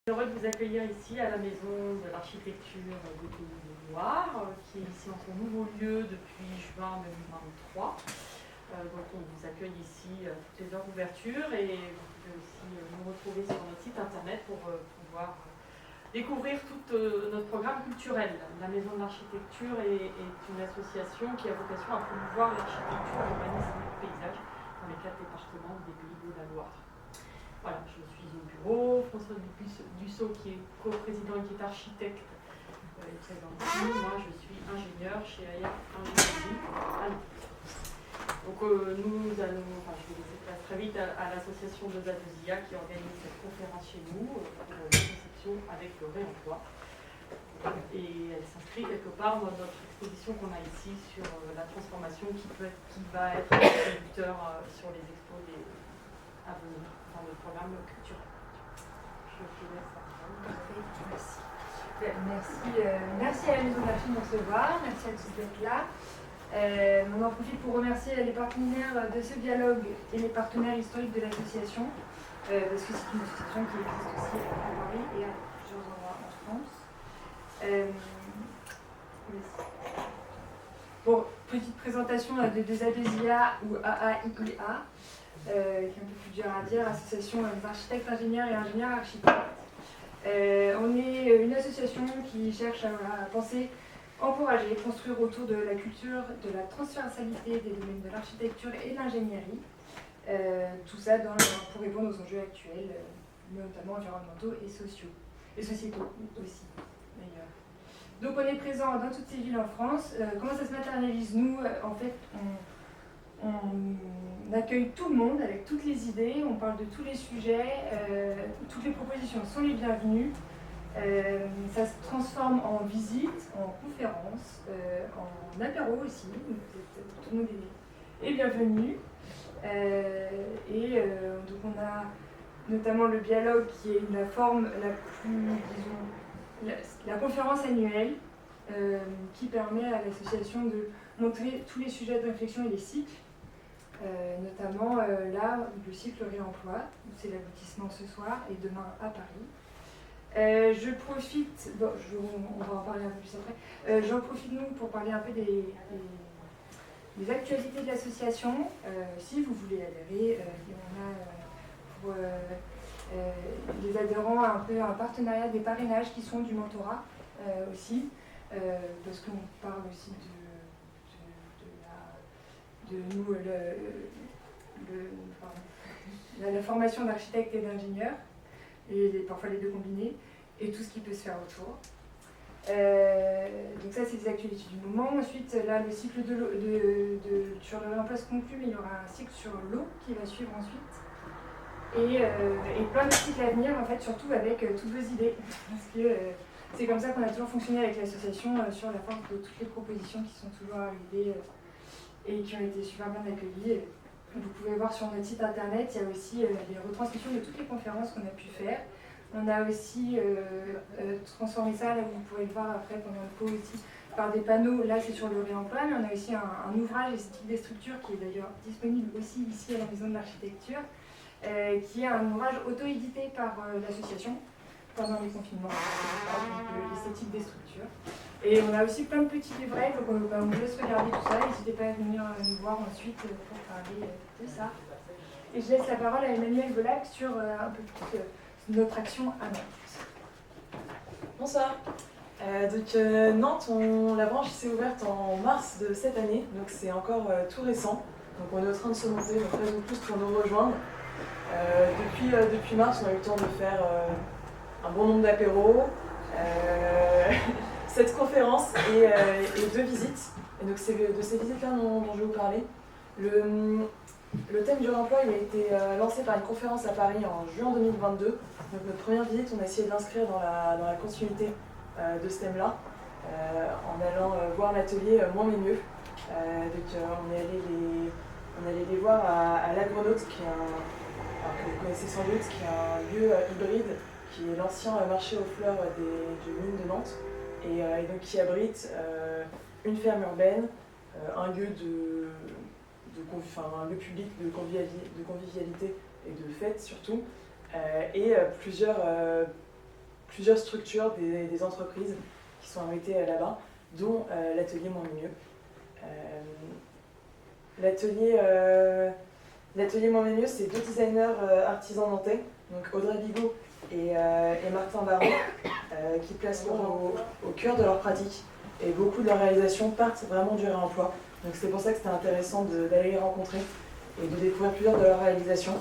Heureux de vous accueillir ici à la Maison de l'Architecture des Pays de Loire, qui est ici en son nouveau lieu depuis juin 2023. Donc on vous accueille ici à toutes les heures d'ouverture et vous pouvez aussi nous retrouver sur notre site internet pour pouvoir découvrir tout notre programme culturel. La Maison de l'Architecture est une association qui a vocation à promouvoir l'architecture, l'urbanisme et le paysage dans les 4 départements des Pays de la Loire. Voilà, je suis au bureau, François Dussault qui est co-président et qui est architecte est présent ici. Moi je suis ingénieur chez AIA Ingénierie à Nantes. Donc je vais laisser place très vite à l'association de Zadezia qui organise cette conférence chez nous pour la conception avec le réemploi. Et elle s'inscrit quelque part dans notre exposition qu'on a ici sur la transformation qui va être le conducteur sur les expos à venir dans le programme culturel. Je te laisse la parole. Parfait, merci. Merci à la Maison de l'Archi de nous recevoir, merci à tous d'être là. On en profite pour remercier les partenaires de ce dialogue et les partenaires historiques de l'association, parce que c'est une association qui existe aussi à Paris et à plusieurs endroits en France. Bon, petite présentation de Zadezia ou AAIIA. Qui est un peu plus dur à dire, association d'architectes, ingénieurs et ingénieurs architectes. On est une association qui cherche à penser, encourager, construire autour de la culture, de la transversalité des domaines de l'architecture et de l'ingénierie. Tout ça pour répondre aux enjeux actuels, notamment environnementaux et sociaux, et sociétaux aussi, d'ailleurs. Donc on est présent dans toutes ces villes en France. Comment ça se matérialise? Nous, en fait, on accueille tout le monde avec toutes les idées, on parle de tous les sujets, toutes les propositions sont les bienvenues. Ça se transforme en visite, en conférence, en apéro aussi, tout le monde est bienvenu. Donc on a notamment le dialogue qui est la forme la plus, disons, la conférence annuelle qui permet à l'association de montrer tous les sujets de réflexion et les cycles. Notamment là, le cycle réemploi, c'est l'aboutissement ce soir et demain à Paris. Je profite, on va en parler un peu plus après, j'en profite nous pour parler un peu des actualités de l'association. Si vous voulez adhérer, on a pour les adhérents un peu un partenariat des parrainages qui sont du mentorat aussi, parce qu'on parle aussi de nous, la formation d'architecte et d'ingénieur, et parfois les deux combinés, et tout ce qui peut se faire autour. Donc ça, c'est les actualités du moment. Ensuite, là, le cycle sur le réemploi se conclut, mais il y aura un cycle sur l'eau qui va suivre ensuite. Et plein de cycles à venir, en fait, surtout avec toutes vos idées. Parce que c'est comme ça qu'on a toujours fonctionné avec l'association, sur la force de toutes les propositions qui sont toujours arrivées et qui ont été super bien accueillies. Vous pouvez voir sur notre site internet, il y a aussi les retranscriptions de toutes les conférences qu'on a pu faire. On a aussi transformé ça, là vous pourrez le voir après pendant le pot aussi, par des panneaux. Là c'est sur le réemploi, mais on a aussi un ouvrage esthétique des structures qui est d'ailleurs disponible aussi ici à la Maison de l'Architecture, qui est un ouvrage auto-édité par l'association pendant les confinements, l'esthétique des structures. Et on a aussi plein de petits livrets, donc on vous laisse regarder tout ça. N'hésitez pas à venir nous voir ensuite pour parler de ça. Et je laisse la parole à Emmanuel Volac sur un peu plus notre action à Nantes. Bonsoir. Nantes, la branche s'est ouverte en mars de cette année, donc c'est encore tout récent. Donc on est en train de se monter, donc raison de plus pour nous rejoindre. Depuis mars, on a eu le temps de faire un bon nombre d'apéros. Cette conférence et 2 visites. Et donc c'est de ces visites-là dont je vais vous parler. Le thème du réemploi il a été lancé par une conférence à Paris en juin 2022. Donc notre première visite, on a essayé de l'inscrire dans la continuité de ce thème-là, en allant voir l'atelier Moins mais mieux. On est allé les voir à l'Agronaute, que vous connaissez sans doute, qui est un lieu hybride, qui est l'ancien marché aux fleurs des mines de Nantes. Et donc qui abrite une ferme urbaine, un lieu un lieu public de convivialité et de fête surtout, et plusieurs plusieurs structures, des entreprises qui sont arrêtées là-bas, dont l'atelier Moins mais mieux. L'atelier Moins mais mieux, c'est 2 designers artisans nantais, donc Audrey Bigot et Martin Baron, qui placent au cœur de leur pratique. Et beaucoup de leurs réalisations partent vraiment du réemploi. Donc c'est pour ça que c'était intéressant d'aller les rencontrer et de découvrir plusieurs de leurs réalisations.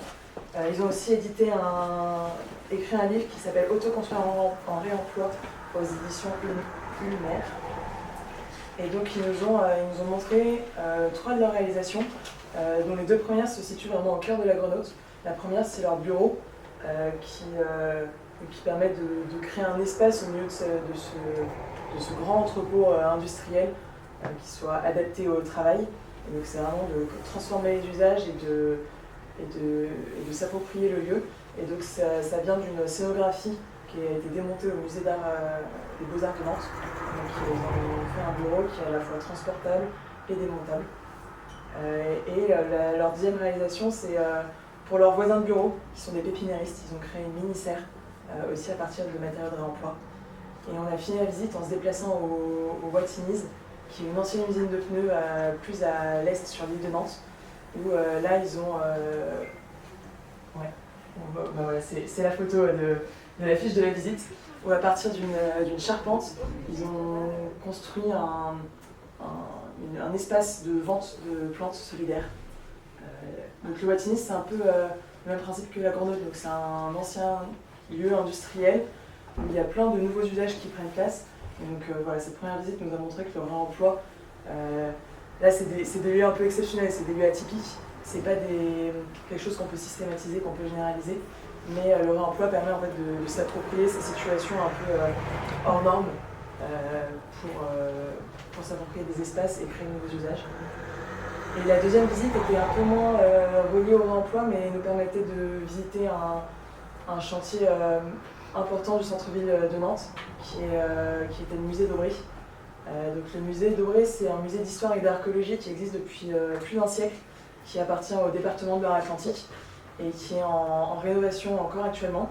Ils ont aussi écrit un livre qui s'appelle Autoconstruire en réemploi aux éditions Ulmer. Et donc ils nous ont montré 3 de leurs réalisations, dont les 2 premières se situent vraiment au cœur de la Grenote. La première, c'est leur bureau qui permet de créer un espace au milieu de ce grand entrepôt industriel qui soit adapté au travail. Et donc c'est vraiment de transformer les usages et de s'approprier le lieu. Et donc ça vient d'une scénographie qui a été démontée au musée d'art des Beaux-Arts de Nantes. Donc ils ont fait un bureau qui est à la fois transportable et démontable. Leur deuxième réalisation, c'est pour leurs voisins de bureau, qui sont des pépiniéristes. Ils ont créé une mini-serre, aussi à partir de matériaux de réemploi. Et on a fini la visite en se déplaçant au Watiniz, qui est une ancienne usine de pneus plus à l'est sur l'île de Nantes, où là ils ont... voilà, c'est la photo de la fiche de la visite, où à partir d'une charpente, ils ont construit un espace de vente de plantes solidaires. Donc le Watiniz, c'est un peu le même principe que la Grenote, donc c'est un ancien lieu industriel où il y a plein de nouveaux usages qui prennent place. Et donc voilà, cette première visite nous a montré que le réemploi, là c'est des lieux un peu exceptionnels, c'est des lieux atypiques, c'est pas quelque chose qu'on peut systématiser, qu'on peut généraliser, mais le réemploi permet en fait de s'approprier ces situations un peu hors normes pour s'approprier des espaces et créer de nouveaux usages. Et la deuxième visite était un peu moins reliée au réemploi, mais nous permettait de visiter un chantier important du centre-ville de Nantes, qui était le musée d'Auré. Donc le musée d'Auré, c'est un musée d'histoire et d'archéologie qui existe depuis plus d'1 siècle, qui appartient au département de Loire-Atlantique et qui est en rénovation encore actuellement.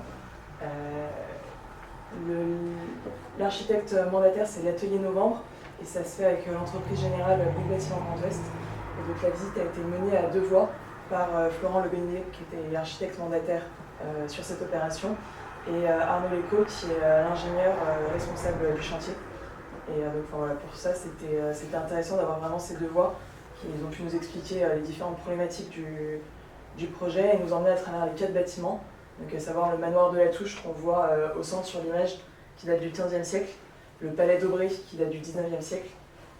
L'architecte mandataire, c'est l'Atelier Novembre, et ça se fait avec l'entreprise générale Bouygues Bâtiment Grand Ouest. Et donc la visite a été menée à 2 voix par Florent Le Bénier, qui était l'architecte mandataire sur cette opération, et Arnaud Léco, qui est l'ingénieur responsable du chantier. Et donc voilà, pour ça, c'était intéressant d'avoir vraiment ces 2 voix qui ont pu nous expliquer les différentes problématiques du projet et nous emmener à travers les 4 bâtiments, donc à savoir le manoir de la Touche qu'on voit au centre sur l'image, qui date du XVe siècle, le palais d'Aubray qui date du XIXe siècle,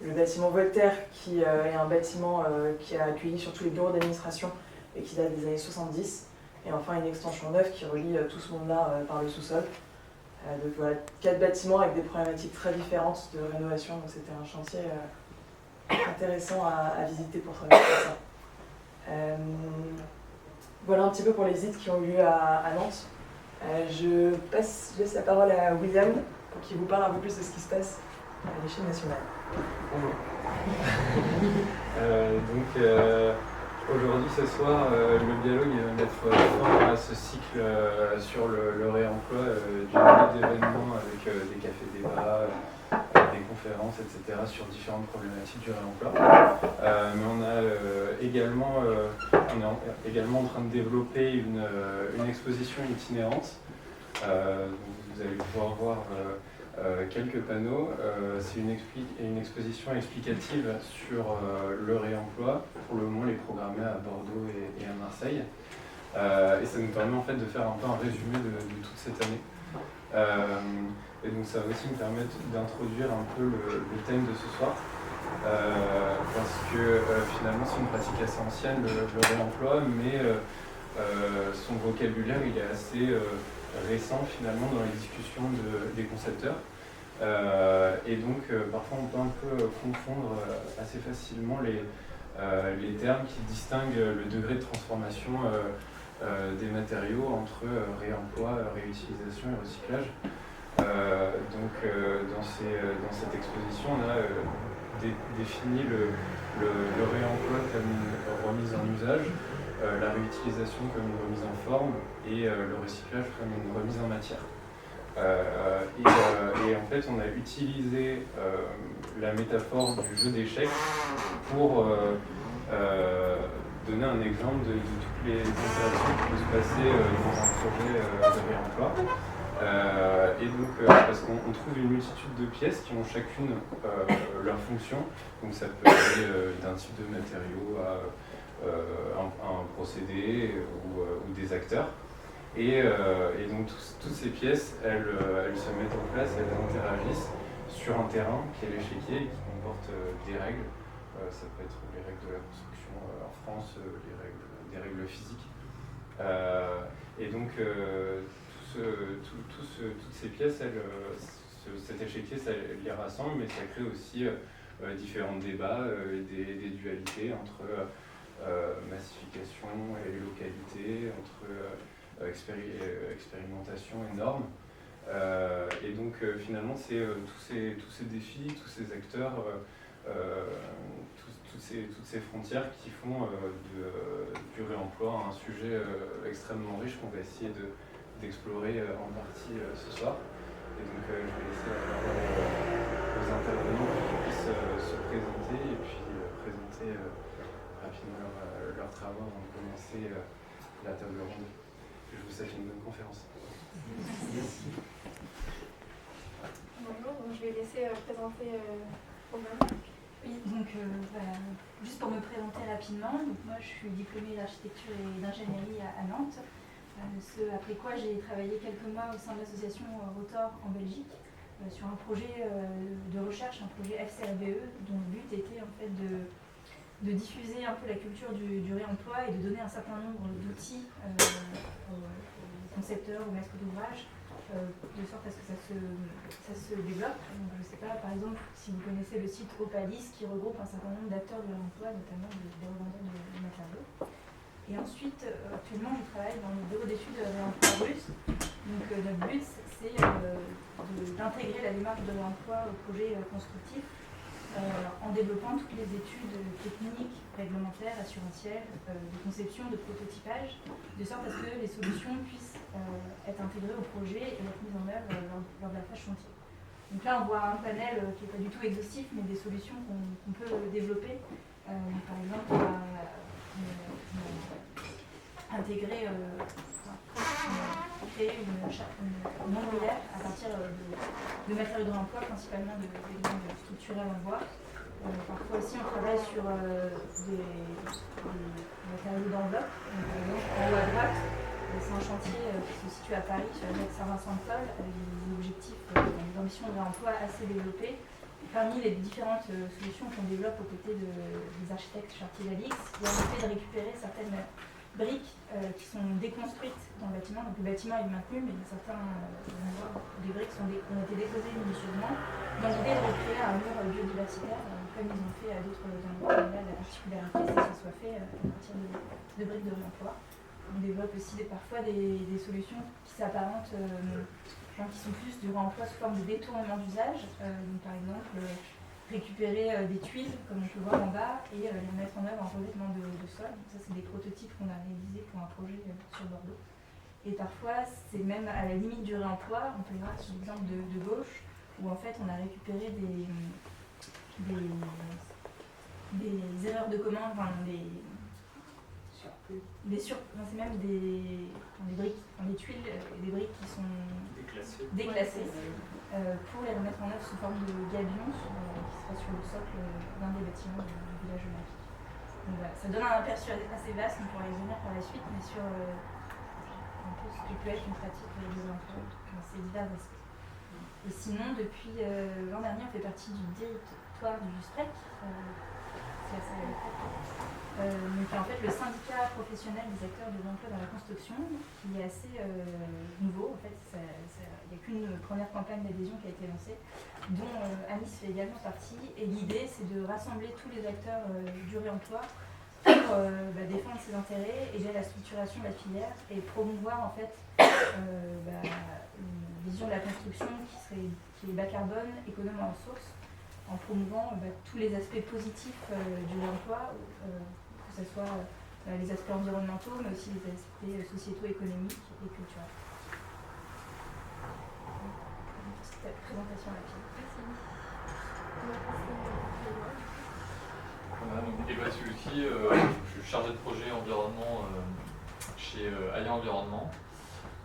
le bâtiment Voltaire qui est un bâtiment qui a accueilli surtout les bureaux d'administration et qui date des années 70, et enfin une extension neuve qui relie tout ce monde-là par le sous-sol. Donc voilà, 4 bâtiments avec des problématiques très différentes de rénovation, donc c'était un chantier intéressant à visiter pour traverser ça. Voilà un petit peu pour les visites qui ont eu lieu à Nantes. Je laisse la parole à William pour qu'il vous parle un peu plus de ce qui se passe à l'échelle nationale. Bonjour. Aujourd'hui, ce soir, le dialogue va mettre fin à ce cycle sur le réemploi d'une année d'événements avec des cafés-débats, des conférences, etc. sur différentes problématiques du réemploi. Mais on est également en train de développer une exposition itinérante. Vous allez pouvoir voir quelques panneaux. C'est une exposition explicative sur le réemploi. Pour le moment, les programmés à Bordeaux et à Marseille. Et ça nous permet en fait de faire un peu un résumé de toute cette année. Et donc ça va aussi me permettre d'introduire un peu le thème de ce soir. Parce que finalement c'est une pratique assez ancienne, le réemploi, mais son vocabulaire il est assez récent finalement dans les discussions des concepteurs. Et donc parfois on peut un peu confondre assez facilement les termes qui distinguent le degré de transformation des matériaux entre réemploi, réutilisation et recyclage. Dans cette exposition, on a défini le réemploi comme une remise en usage, la réutilisation comme une remise en forme et le recyclage comme une remise en matière. Et en fait, on a utilisé la métaphore du jeu d'échecs pour donner un exemple de toutes les interactions qui peuvent se passer dans un projet de réemploi. Et donc, parce qu'on trouve une multitude de pièces qui ont chacune leur fonction. Donc ça peut aller d'un type de matériau à un procédé ou des acteurs. Et donc toutes ces pièces, elles se mettent en place, elles interagissent sur un terrain qui est l'échiquier et qui comporte des règles. Ça peut être les règles de la construction en France, des règles physiques. Et donc toutes ces pièces, cet échiquier, ça les rassemble, mais ça crée aussi différents débats et des dualités entre massification et localité, entre expérimentation et normes. Et donc finalement, c'est tous ces défis, tous ces acteurs, toutes ces frontières qui font du réemploi un sujet extrêmement riche qu'on va essayer d'explorer en partie ce soir. Et donc je vais laisser la parole aux intervenants pour qu'ils puissent se présenter et puis présenter rapidement leurs travaux avant de commencer la table ronde. Je vous souhaite une bonne conférence. Bonjour, je vais laisser présenter Romain. Oui, donc juste pour me présenter rapidement, donc moi je suis diplômée d'architecture et d'ingénierie à Nantes, ce après quoi j'ai travaillé quelques mois au sein de l'association Rotor en Belgique sur un projet de recherche, un projet FCRBE, dont le but était en fait de diffuser un peu la culture du réemploi et de donner un certain nombre d'outils aux concepteurs, aux maîtres d'ouvrage, de sorte à ce que ça se développe. Donc, je ne sais pas, par exemple, si vous connaissez le site Opalis qui regroupe un certain nombre d'acteurs du réemploi, notamment des revendeurs de matériaux. Et ensuite, actuellement, je travaille dans le bureau d'études réemploi russe. Donc notre but, c'est d'intégrer la démarche de réemploi au projet constructif en développant toutes les études techniques, réglementaires, assurantielles, de conception, de prototypage, de sorte à ce que les solutions puissent être intégrées au projet et être mises en œuvre lors de la phase chantier. Donc là, on voit un panel qui n'est pas du tout exhaustif, mais des solutions qu'on peut développer. Par exemple, intégrer, créer une ombrière à partir de matériaux de réemploi, principalement d'éléments structurels en bois. Parfois aussi, on travaille sur des matériaux d'enveloppe. Par exemple, en haut à droite, c'est un chantier qui se situe à Paris, sur la zone Saint-Vincent-de-Paul, avec des objectifs, des ambitions de réemploi assez développées. Parmi les différentes solutions qu'on développe aux côtés des architectes Chartier-Lalix, il y a le fait de récupérer certaines briques qui sont déconstruites dans le bâtiment. Donc le bâtiment est maintenu, mais il y a certains endroits où des briques ont été déposées minutieusement dans l'idée de recréer un mur biodiversitaire, comme ils ont fait à d'autres endroits. Mais là, la particularité, c'est que ce soit fait à partir de briques de réemploi. On développe aussi parfois des solutions qui s'apparentent, qui sont plus du réemploi sous forme de détournement d'usage. Donc par exemple, récupérer des tuiles, comme on peut voir en bas, et les mettre en œuvre en revêtement de sol. Donc ça, c'est des prototypes qu'on a réalisés pour un projet sur Bordeaux. Et parfois, c'est même à la limite du réemploi. On peut voir sur l'exemple de gauche, où en fait, on a récupéré des erreurs de commande, c'est même des tuiles, des briques qui sont déclassées pour les remettre en œuvre sous forme de gabion qui sera sur le socle d'un des bâtiments du village olympique. Donc voilà, ça donne un aperçu assez vaste, on pourra y revenir par la suite, mais sur un peu ce que peut être une pratique des emplois dans ces divers aspects. Et sinon, depuis l'an dernier, on fait partie du directoire du SPREC, c'est assez donc en fait le syndicat professionnel des acteurs de l'emploi dans la construction, qui est assez nouveau. En fait, il n'y a qu'une première campagne d'adhésion qui a été lancée, dont Anis fait également partie. Et l'idée, c'est de rassembler tous les acteurs du réemploi pour défendre ses intérêts, aider à la structuration de la filière et promouvoir en fait une vision de la construction qui est bas carbone, économe en ressources, en promouvant tous les aspects positifs du réemploi, que ce soit les aspects environnementaux, mais aussi les aspects sociétaux, économiques et culturels. pour cette présentation rapide. Donc, Éva Suluki, je suis chargé de projet environnement chez Aya Environnement.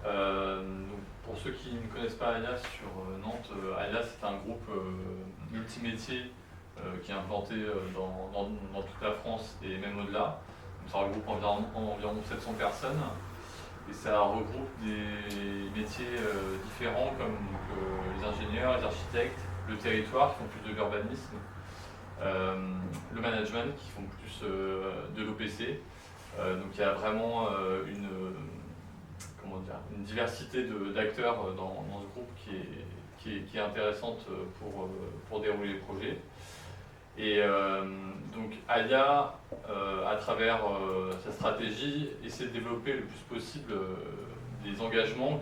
Donc, pour ceux qui ne connaissent pas Aya sur Nantes, Aya c'est un groupe multimétier qui est implanté dans toute la France et même au-delà. Donc, ça regroupe environ 700 personnes et ça regroupe des métiers différents comme les ingénieurs, les architectes, le territoire qui font plus de l'urbanisme, le management qui font plus de l'OPC. Donc il y a vraiment une diversité d'acteurs dans ce groupe qui est intéressante pour dérouler les projets. Et donc Aya, à travers sa stratégie, essaie de développer le plus possible des engagements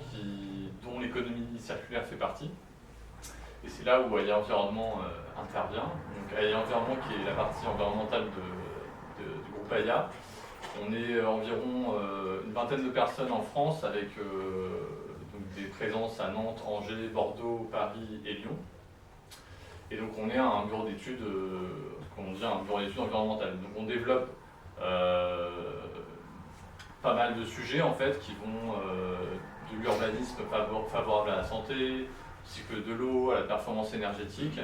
dont l'économie circulaire fait partie. Et c'est là où Aya Environnement intervient. Donc Aya Environnement qui est la partie environnementale du groupe Aya. On est environ une vingtaine de personnes en France avec donc des présences à Nantes, Angers, Bordeaux, Paris et Lyon. Et donc on est un bureau d'études, un bureau d'études environnementales. Donc on développe pas mal de sujets en fait qui vont de l'urbanisme favorable à la santé, au cycle de l'eau, à la performance énergétique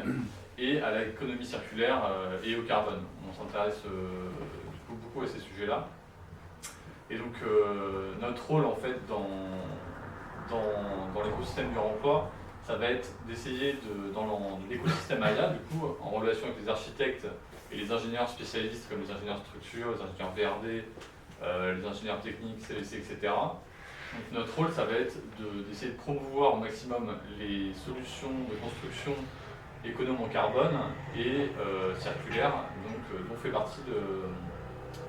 et à l'économie circulaire et au carbone. On s'intéresse beaucoup à ces sujets-là. Et donc notre rôle en fait dans l'écosystème du remploi, ça va être d'essayer dans l'écosystème Aya, du coup, en relation avec les architectes et les ingénieurs spécialistes comme les ingénieurs structure, les ingénieurs VRD, les ingénieurs techniques, CVC, etc. Donc notre rôle, ça va être d'essayer de promouvoir au maximum les solutions de construction économe en carbone et circulaire, dont fait partie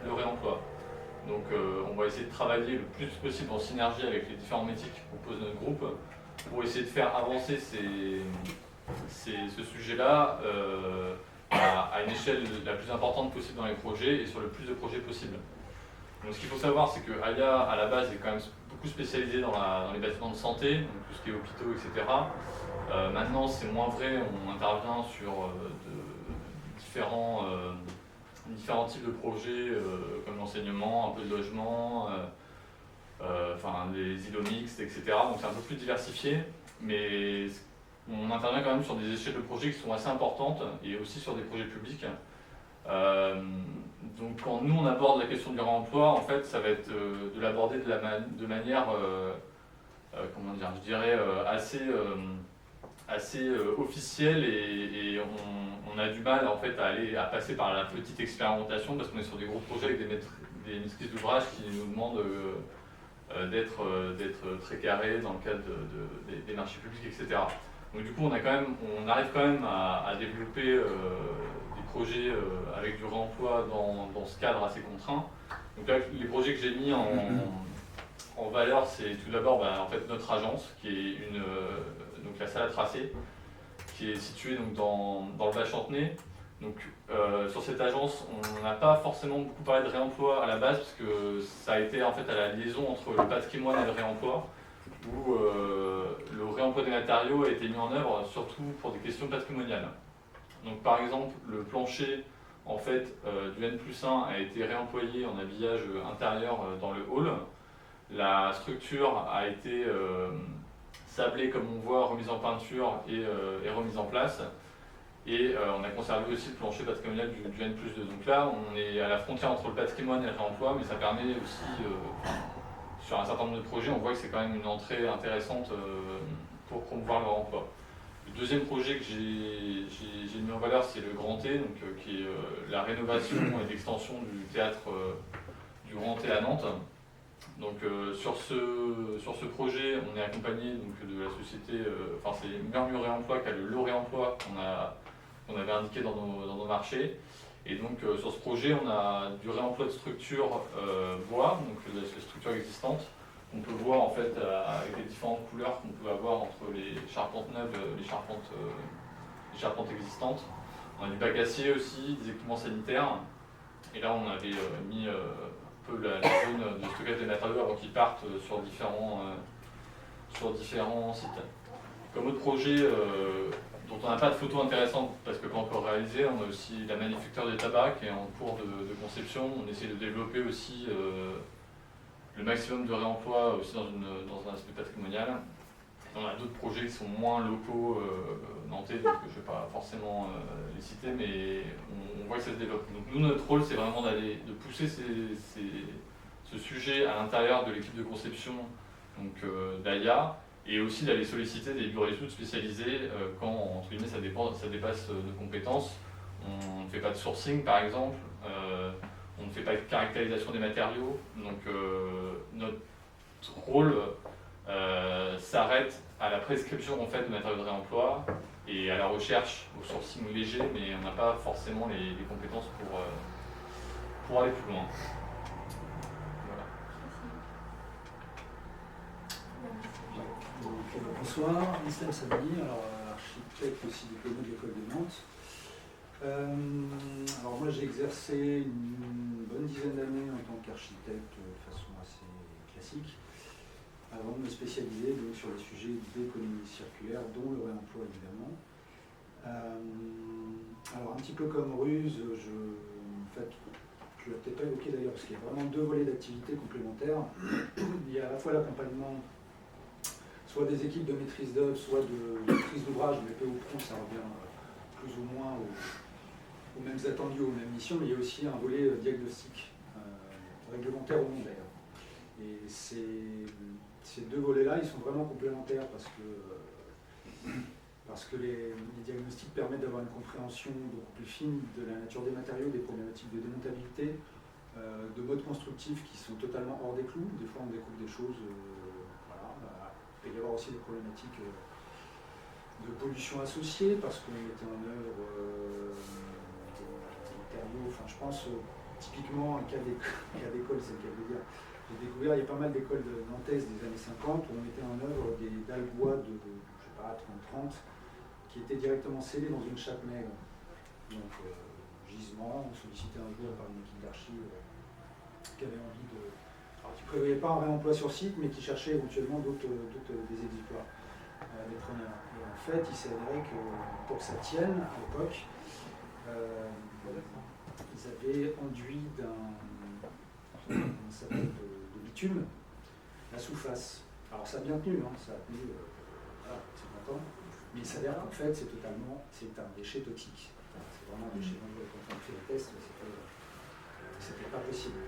le réemploi. Donc on va essayer de travailler le plus possible en synergie avec les différents métiers qui proposent notre groupe pour essayer de faire avancer ce sujet-là à une échelle la plus importante possible dans les projets et sur le plus de projets possible. Donc ce qu'il faut savoir, c'est que Aya, à la base, est quand même beaucoup spécialisé dans les bâtiments de santé, donc tout ce qui est hôpitaux, etc. Maintenant, c'est moins vrai, on intervient sur différents types de projets comme l'enseignement, un peu de logement, les îlots mixtes, etc. Donc c'est un peu plus diversifié, mais on intervient quand même sur des échelles de projets qui sont assez importantes et aussi sur des projets publics. Donc quand nous on aborde la question du réemploi, en fait ça va être de l'aborder de manière assez officielle et on a du mal en fait à passer par la petite expérimentation parce qu'on est sur des gros projets avec des maîtrises d'ouvrage qui nous demandent d'être très carré dans le cadre des marchés publics, etc. Donc du coup on arrive quand même à développer des projets avec du réemploi dans ce cadre assez contraint. Donc là les projets que j'ai mis en valeur, c'est tout d'abord en fait, notre agence qui est donc la salle à tracer qui est située donc, dans le Bas-Chantenay. Donc, sur cette agence, on n'a pas forcément beaucoup parlé de réemploi à la base, parce que ça a été en fait à la liaison entre le patrimoine et le réemploi, où le réemploi des matériaux a été mis en œuvre surtout pour des questions patrimoniales. Donc, par exemple, le plancher en fait, du N+1 a été réemployé en habillage intérieur dans le hall. La structure a été sablée, comme on voit, remise en peinture et remise en place. Et on a conservé aussi le plancher patrimonial du N+2. Donc là, on est à la frontière entre le patrimoine et le réemploi, mais ça permet aussi, sur un certain nombre de projets, on voit que c'est quand même une entrée intéressante pour promouvoir le réemploi. Le deuxième projet que j'ai mis en valeur, c'est le Grand T, donc, qui est la rénovation et l'extension du théâtre du Grand T à Nantes. Donc sur ce projet, on est accompagné donc, de la société, c'est Murmure Réemploi qui a le lot réemploi qu'on avait indiqué dans nos marchés. Et donc sur ce projet, on a du réemploi de structures bois, donc les structures existantes, qu'on peut voir en fait avec les différentes couleurs qu'on peut avoir entre les charpentes neuves, les charpentes existantes. On a du bac acier aussi, des équipements sanitaires. Et là, on avait mis un peu la zone de stockage des matériaux avant qu'ils partent sur différents sites. Comme autre projet dont on n'a pas de photos intéressantes parce que pas encore réalisé, on a aussi la manufacture des tabacs qui est en cours de conception. On essaie de développer aussi le maximum de réemploi aussi dans un aspect patrimonial. On a d'autres projets qui sont moins locaux nantais, donc je ne vais pas forcément les citer, mais on voit que ça se développe. Donc nous, notre rôle, c'est vraiment de pousser ce sujet à l'intérieur de l'équipe de conception d'AIA, et aussi d'aller solliciter des bureaux d'études spécialisés quand, entre guillemets, ça dépasse nos compétences. On ne fait pas de sourcing, par exemple, on ne fait pas de caractérisation des matériaux, donc notre rôle s'arrête à la prescription en fait, de matériaux de réemploi et à la recherche, au sourcing léger, mais on n'a pas forcément les compétences pour aller plus loin. Voilà. Donc, bonsoir, Islam Sabani, alors architecte aussi diplômé de l'école de Nantes. Alors moi j'ai exercé une bonne dizaine d'années en tant qu'architecte de façon assez classique, avant de me spécialiser donc, sur les sujets d'économie circulaire, dont le réemploi évidemment. Alors un petit peu comme Ruse, en fait, je ne l'ai peut-être pas évoqué d'ailleurs, parce qu'il y a vraiment deux volets d'activité complémentaires. Il y a à la fois l'accompagnement soit des équipes de maîtrise d'œuvre, soit de maîtrise d'ouvrage, mais peu ou prou, ça revient plus ou moins aux mêmes attendus, aux mêmes missions, mais il y a aussi un volet diagnostic, réglementaire ou non d'ailleurs. Et ces deux volets-là, ils sont vraiment complémentaires parce que les diagnostics permettent d'avoir une compréhension beaucoup plus fine de la nature des matériaux, des problématiques de démontabilité, de modes constructifs qui sont totalement hors des clous. Des fois, on découvre des choses, il peut y avoir aussi des problématiques de pollution associée parce qu'on mettait en œuvre des matériaux, enfin je pense typiquement un cas d'école, c'est le cas de dire. J'ai découvert, il y a pas mal d'écoles nantaises des années 50 où on mettait en œuvre des dalles bois de, je sais pas, 30-30 qui étaient directement scellées dans une chape maigre. Donc gisement, on sollicitait un jour par une équipe d'archi qui avait envie de... Alors qui ne prévoyait pas un réemploi sur site, mais qui cherchait éventuellement des exutoires, des preneurs. Et en fait, il s'est avéré que pour que ça tienne, à l'époque, ils avaient enduit de bitume la sous-face. Alors ça a bien tenu, ça a tenu c'est longtemps, mais il s'avère qu'en fait c'est un déchet toxique. C'est vraiment un déchet dangereux. Quand on fait les tests, c'était pas possible.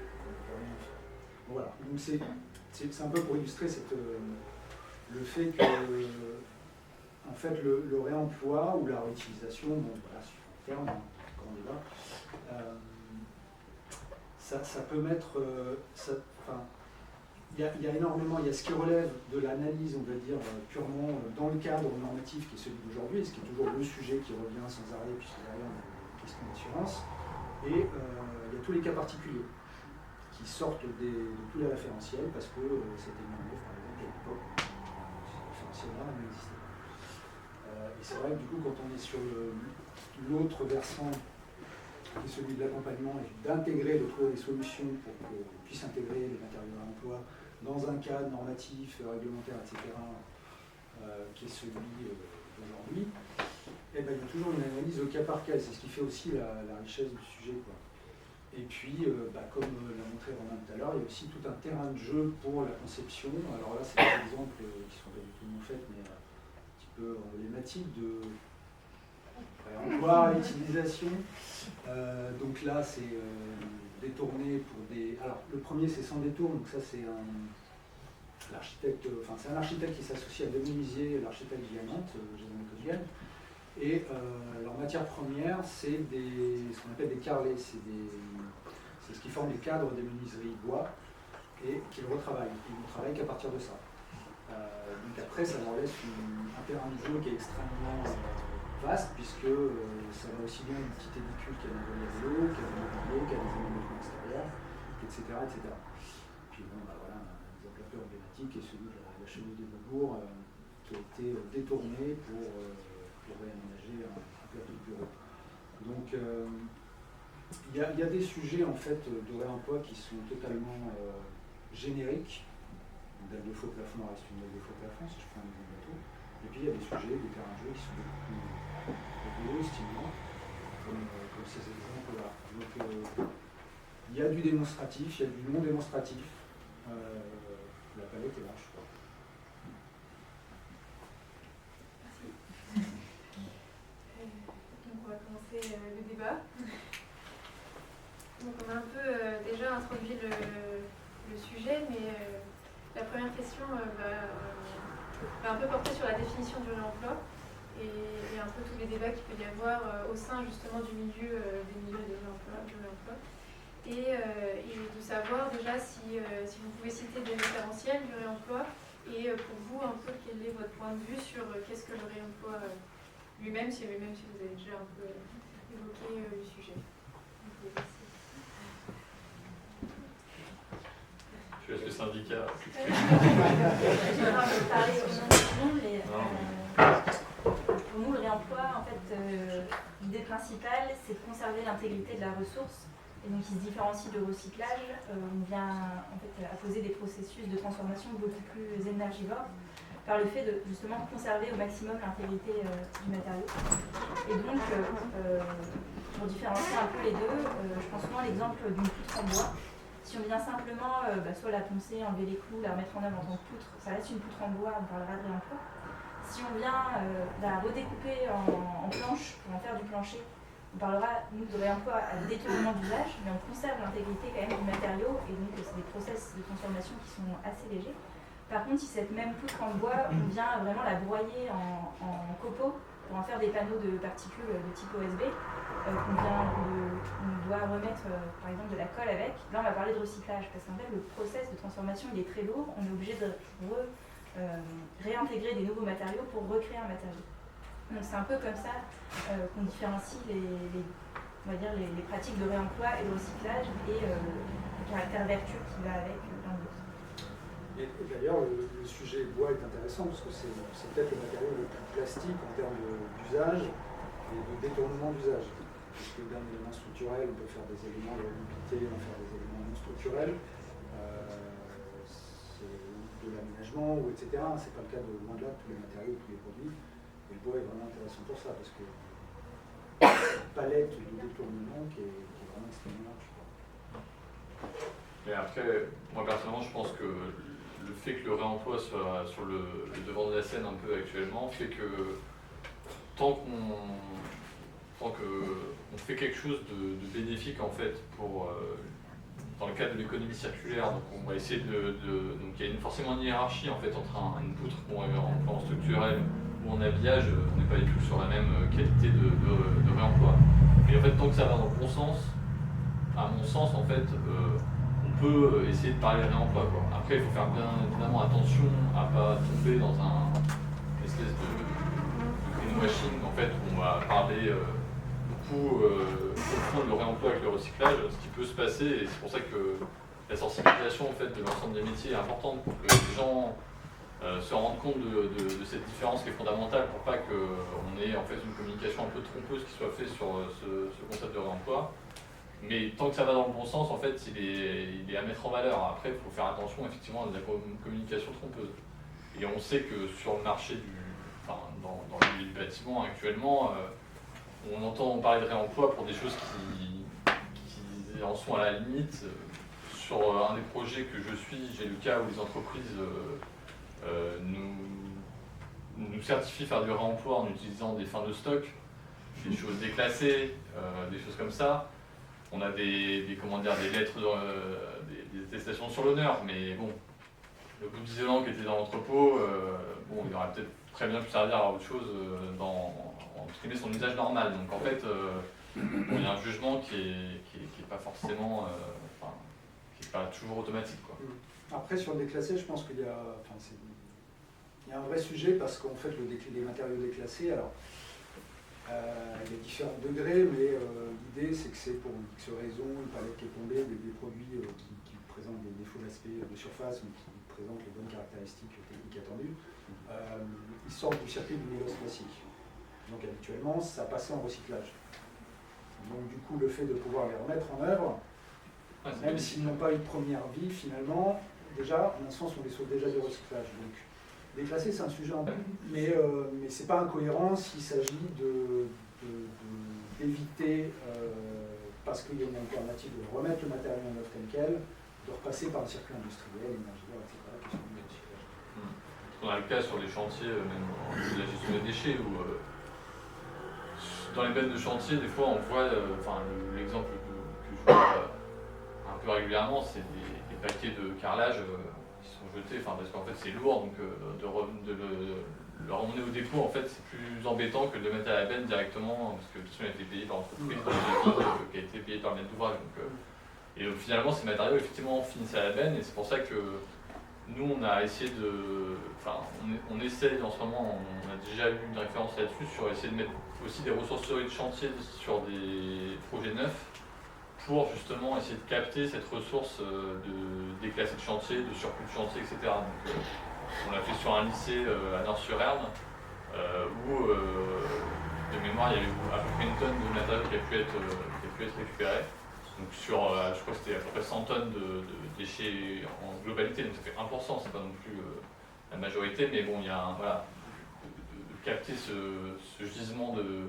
Voilà, donc c'est un peu pour illustrer le fait que en fait, le réemploi ou la réutilisation, bon voilà, sur un terme, grand débat, ça peut mettre, il y a énormément, il y a ce qui relève de l'analyse, on va dire, purement dans le cadre normatif qui est celui d'aujourd'hui, et ce qui est toujours le sujet qui revient sans arrêt, puisque derrière on a une question d'assurance, et il y a tous les cas particuliers qui sortent de tous les référentiels, parce que c'était mis en œuvre, par exemple, à l'époque, ces référentiels-là n'existaient pas. Et c'est vrai que du coup, quand on est sur l'autre versant, qui est celui de l'accompagnement, et d'intégrer, de trouver des solutions pour qu'on puisse intégrer les matériaux à l'emploi dans un cadre normatif, réglementaire, etc., qui est celui d'aujourd'hui, et ben, il y a toujours une analyse au cas par cas. C'est ce qui fait aussi la richesse du sujet, quoi. Et puis, comme l'a montré Romain tout à l'heure, il y a aussi tout un terrain de jeu pour la conception. Alors là, c'est des exemples qui sont pas du tout faits, mais un petit peu emblématiques de réemploi, réutilisation. Donc là, c'est détourné pour des... Alors, le premier, c'est sans détour, donc ça, c'est un architecte qui s'associe à Denis Lisier, l'architecte Vianante, Vienne. Et leur matière première, c'est ce qu'on appelle des carrelets, c'est ce qui forme les cadres des menuiseries bois et qu'ils retravaillent. Ils ne travaillent qu'à partir de ça. Donc après, ça leur laisse un terrain de jeu qui est extrêmement vaste, puisque ça va aussi bien une petite édicule qui a un volet à vélo, qui a des mobiliers, qui a des aménagements extérieurs, etc. Puis bon, voilà, un exemple un peu emblématique est celui de la cheminée des Beaubourg, qui a été détournée pour réaménager un plateau de bureau. Donc il y a des sujets en fait de réemploi qui sont totalement génériques. Une dalle de faux plafond reste une dalle de faux plafond, si je prends un exemple bateau. Et Et puis il y a des sujets, des terrains de jeu qui sont beaucoup plus rigoureux, stimulants, comme ces exemples-là. Donc il y a du démonstratif, il y a du non démonstratif. La palette est large, quoi. Donc on va commencer le débat. Donc on a un peu déjà introduit le sujet, mais la première question va un peu porter sur la définition du réemploi et un peu tous les débats qu'il peut y avoir au sein justement du milieu des milieux de réemploi. Et de savoir déjà si vous pouvez citer des référentiels du réemploi et pour vous un peu quel est votre point de vue sur qu'est-ce que le réemploi lui-même, même si vous avez déjà un peu évoqué le sujet. Je laisse le syndicat. Je vais un peu parler au nom de tout le monde, mais pour nous, le réemploi, en fait, l'idée principale, c'est de conserver l'intégrité de la ressource. Et donc, il se différencie de recyclage. On vient en fait apposer des processus de transformation beaucoup plus énergivores par le fait de justement conserver au maximum l'intégrité du matériau. Et donc, pour différencier un peu les deux, je prends souvent l'exemple d'une poutre en bois. Si on vient simplement soit la poncer, enlever les clous, la remettre en œuvre en tant que poutre, ça reste une poutre en bois, on parlera de réemploi. Si on vient la redécouper en planches pour en faire du plancher, on parlera, nous, de réemploi à détournement d'usage, mais on conserve l'intégrité quand même du matériau, et donc c'est des process de transformation qui sont assez légers. Par contre, si cette même poutre en bois, on vient vraiment la broyer en copeaux pour en faire des panneaux de particules de type OSB, on doit remettre par exemple de la colle avec, là on va parler de recyclage, parce qu'en fait le process de transformation il est très lourd, on est obligé de réintégrer des nouveaux matériaux pour recréer un matériau. Donc c'est un peu comme ça qu'on différencie on va dire les pratiques de réemploi et de recyclage et le caractère vertueux qui va avec l'un de l'autre. Et d'ailleurs, le sujet bois est intéressant parce que c'est peut-être le matériau le plus plastique en termes d'usage et de détournement d'usage. Parce que d'un élément structurel, on peut faire des éléments de mobilité, on peut faire des éléments non structurels, de l'aménagement, etc. C'est pas le cas de loin de là de tous les matériaux, tous les produits. Et le bois est vraiment intéressant pour ça, parce que une palette de détournement qui est vraiment extrêmement large. Mais après, moi personnellement, je pense que le fait que le réemploi soit sur le devant de la scène un peu actuellement fait que tant qu'on fait quelque chose de bénéfique en fait pour dans le cadre de l'économie circulaire, donc on va essayer donc il y a forcément une hiérarchie en fait entre une poutre qu'on réemploie en structurel ou en habillage, on n'est pas du tout sur la même qualité de réemploi. Et en fait, tant que ça va dans le bon sens, à mon sens en fait, on peut essayer de parler de réemploi, quoi. Après, il faut faire bien évidemment attention à ne pas tomber dans une espèce de greenwashing en fait, où on va parler beaucoup confondre le réemploi avec le recyclage, ce qui peut se passer, et c'est pour ça que la sensibilisation en fait, de l'ensemble des métiers est importante pour que les gens se rendent compte de cette différence qui est fondamentale pour pas qu'on ait en fait une communication un peu trompeuse qui soit faite sur ce concept de réemploi. Mais tant que ça va dans le bon sens, en fait, il est à mettre en valeur. Après, il faut faire attention effectivement à la communication trompeuse. Et on sait que sur le marché dans le milieu du bâtiment actuellement, on entend parler de réemploi pour des choses qui en sont à la limite. Sur un des projets que je suis, j'ai le cas où les entreprises nous certifient faire du réemploi en utilisant des fins de stock, des choses déclassées, des choses comme ça. On a des lettres, des attestations sur l'honneur, mais bon, le bout d'isolant qui était dans l'entrepôt, il aurait peut-être très bien pu servir à autre chose en exprimer son usage normal. Donc en fait, il y a un jugement qui est pas forcément, qui est pas toujours automatique, quoi. Après, sur le déclassé, je pense qu'il y a un vrai sujet parce qu'en fait, les matériaux déclassés, alors, il y a différents degrés, mais l'idée c'est que c'est pour X raison, une palette qui est tombée, des produits qui présentent des défauts d'aspect de surface ou qui présentent les bonnes caractéristiques techniques attendues, ils sortent du circuit du négoce classique. Donc habituellement, ça passe en recyclage. Donc du coup, le fait de pouvoir les remettre en œuvre, même s'ils n'ont pas une première vie, finalement, déjà, en un sens, on les sauve déjà du recyclage. Donc Déclasser, c'est un sujet mais c'est pas incohérent s'il s'agit d'éviter, parce qu'il y a une alternative, de remettre le matériau en œuvre tel quel, de repasser par le circuit industriel, énergivore, etc. qui sont liés au recyclage. On a le cas sur les chantiers, même de la gestion des déchets, où dans les bennes de chantier, des fois on voit, l'exemple que je vois un peu régulièrement, c'est des paquets de carrelage qui sont jetés, parce qu'en fait c'est lourd, donc de le ramener au dépôt, en fait c'est plus embêtant que de le mettre à la benne directement, parce que de toute façon il a été payé par l'entreprise, qui a été payé par le maître d'ouvrage. Et finalement ces matériaux effectivement finissent à la benne, et c'est pour ça que nous on a essayé on essaye en ce moment, on a déjà eu une référence là-dessus, sur essayer de mettre aussi des ressourceries de chantier sur des projets neufs, pour justement essayer de capter cette ressource de déclassé de chantier, de surplus de chantier, etc. Donc, on l'a fait sur un lycée à Nord-sur-Erne, où de mémoire il y avait à peu près une tonne de matériaux qui a pu être récupéré. Donc sur, je crois que c'était à peu près 100 tonnes de déchets en globalité, donc ça fait 1%, c'est pas non plus la majorité, mais bon, il y a de capter ce gisement de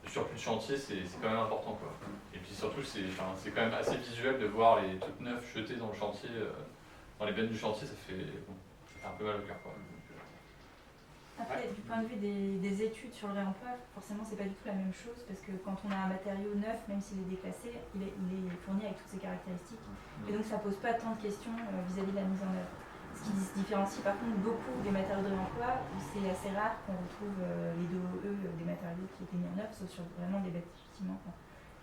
surplus de chantier, c'est quand même important, quoi. Et puis surtout, c'est quand même assez visuel de voir les trucs neufs jetés dans le chantier, dans les bennes du chantier, ça fait un peu mal au cœur, quoi. Après, du point de vue des études sur le réemploi, forcément, c'est pas du tout la même chose, parce que quand on a un matériau neuf, même s'il est déclassé, il est fourni avec toutes ses caractéristiques. Et donc, ça pose pas tant de questions vis-à-vis de la mise en œuvre. Ce qui se différencie par contre beaucoup des matériaux de réemploi, où c'est assez rare qu'on retrouve les DOE des matériaux qui étaient mis en œuvre, sauf sur vraiment des bâtiments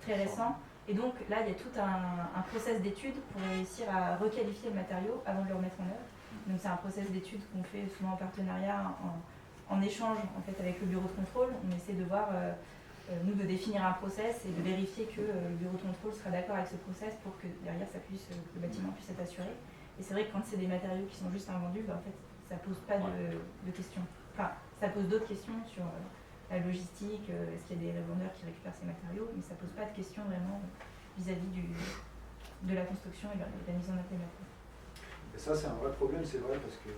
très récents. Et donc là, il y a tout un process d'étude pour réussir à requalifier le matériau avant de le remettre en œuvre. Donc c'est un process d'étude qu'on fait souvent en partenariat, en échange en fait, avec le bureau de contrôle. On essaie de voir, nous, de définir un process et de vérifier que le bureau de contrôle sera d'accord avec ce process pour que derrière le bâtiment puisse être assuré. Et c'est vrai que quand c'est des matériaux qui sont juste invendus, en fait, ça pose pas de questions. Enfin, ça pose d'autres questions sur la logistique, est-ce qu'il y a des revendeurs qui récupèrent ces matériaux, mais ça pose pas de questions vraiment vis-à-vis de la construction et de la mise en œuvre des matériaux. Et ça, c'est un vrai problème, c'est vrai, parce que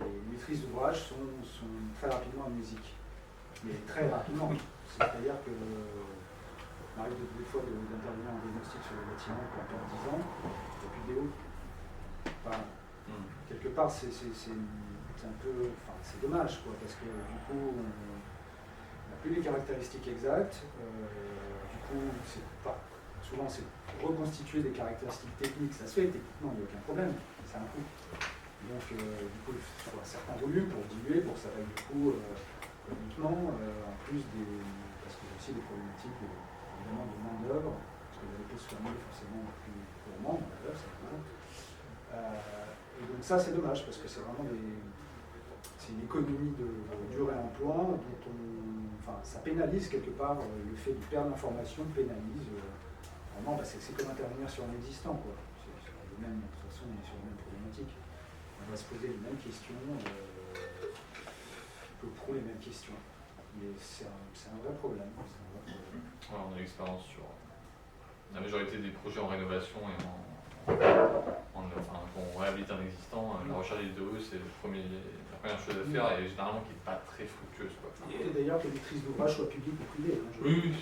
les maîtrises d'ouvrage sont très rapidement amnésiques. Mais très rapidement. C'est-à-dire que m'arrive des fois d'intervenir en diagnostic sur le bâtiment pendant 10 ans, et puis des hauts. Quelque part, c'est un peu, c'est dommage, quoi, parce que du coup, on n'a plus les caractéristiques exactes. Du coup, souvent, c'est reconstituer des caractéristiques techniques, ça se fait techniquement, il n'y a aucun problème, c'est un coût. Donc, du coup, il faut un certain volume pour diluer, pour que ça vaille le coup économiquement, en plus parce qu'il y a aussi des problématiques évidemment de main-d'œuvre, parce que vous allez pas se fermer forcément plus couramment, main-d'œuvre, c'est normal. Et donc ça c'est dommage parce que c'est vraiment c'est une économie du réemploi dont ça pénalise quelque part le fait de perdre l'information, pénalise vraiment, c'est comme intervenir sur un existant, quoi. C'est le même, de toute façon on est sur la même problématique. On va se poser les mêmes questions, peu prou les mêmes questions. Mais c'est un vrai problème. On a l'expérience sur la majorité des projets en rénovation et quand on réhabilite un existant, la recherche des DOE, c'est la première chose à faire et généralement qui n'est pas très fructueuse, quoi. Et d'ailleurs que les maîtrises d'ouvrage soient publiques ou privées. Oui,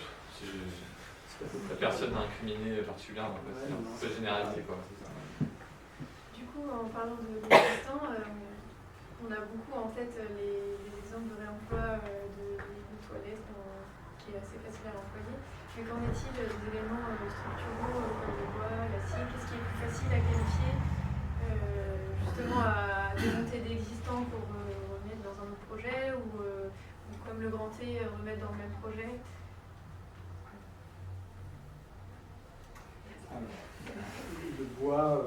la personne n'a incriminé particulièrement, c'est un peu généralisé, quoi. Du coup, en parlant de l'existant, on a beaucoup en tête les exemples de réemploi de toilettes qui est assez facile à employer. Mais qu'en est-il des éléments structuraux comme le bois, l'acier? Qu'est-ce qui est plus facile à qualifier, justement à démonter d'existants pour remettre dans un autre projet ou comme le grand T, remettre dans le même projet? Le bois,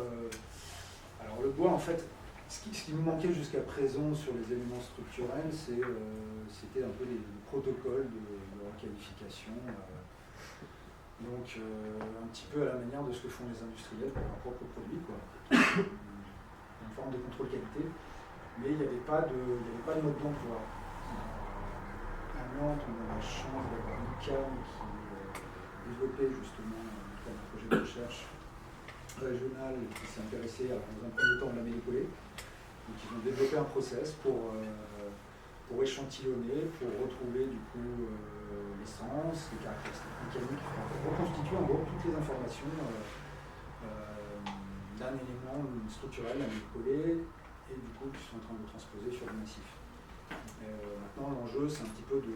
alors le bois en fait, ce qui nous manquait jusqu'à présent sur les éléments structurels, c'était un peu les protocoles de requalification. Donc un petit peu à la manière de ce que font les industriels pour leurs propres produits, quoi. Une forme de contrôle qualité, mais il n'y avait pas de mode d'emploi. À Nantes, on a la chance d'avoir l'ICAM qui développait justement un projet de recherche régional qui s'est intéressé dans un premier temps à la mêlée collée, et qui Ils ont développé un process pour échantillonner, pour retrouver du coup l'essence, les caractéristiques mécaniques, pour reconstituer en gros toutes les informations d'un élément structurel, d'un collé, et du coup qui sont en train de le transposer sur le massif. Maintenant l'enjeu c'est un petit peu de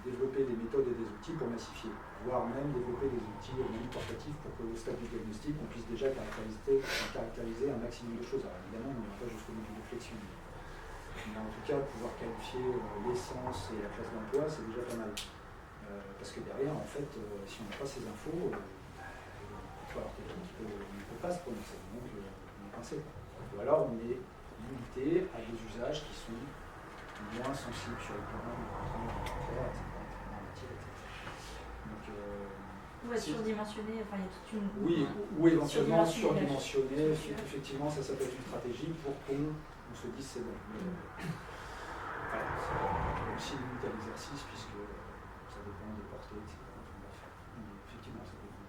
développer des méthodes et des outils pour massifier, voire même développer des outils même portatifs pour qu'au stade du diagnostic on puisse déjà caractériser un maximum de choses. Alors évidemment on n'ira pas jusqu'au niveau de flexion, mais en tout cas pouvoir qualifier l'essence et la classe d'emploi c'est déjà pas mal. Parce que derrière en fait si on n'a pas ces infos, alors technique on ne peut pas se prononcer, donc on est coincé. Ou alors on est limité à des usages qui sont moins sensibles sur le plan du contraire, etc. Donc, Ou être surdimensionné, enfin il y a toute une... oui, ou éventuellement surdimensionné, effectivement ça peut être une stratégie pour qu'on se dise c'est bon. Voilà, c'est aussi limité à l'exercice puisque ça dépend des portées, etc. Mais effectivement ça peut être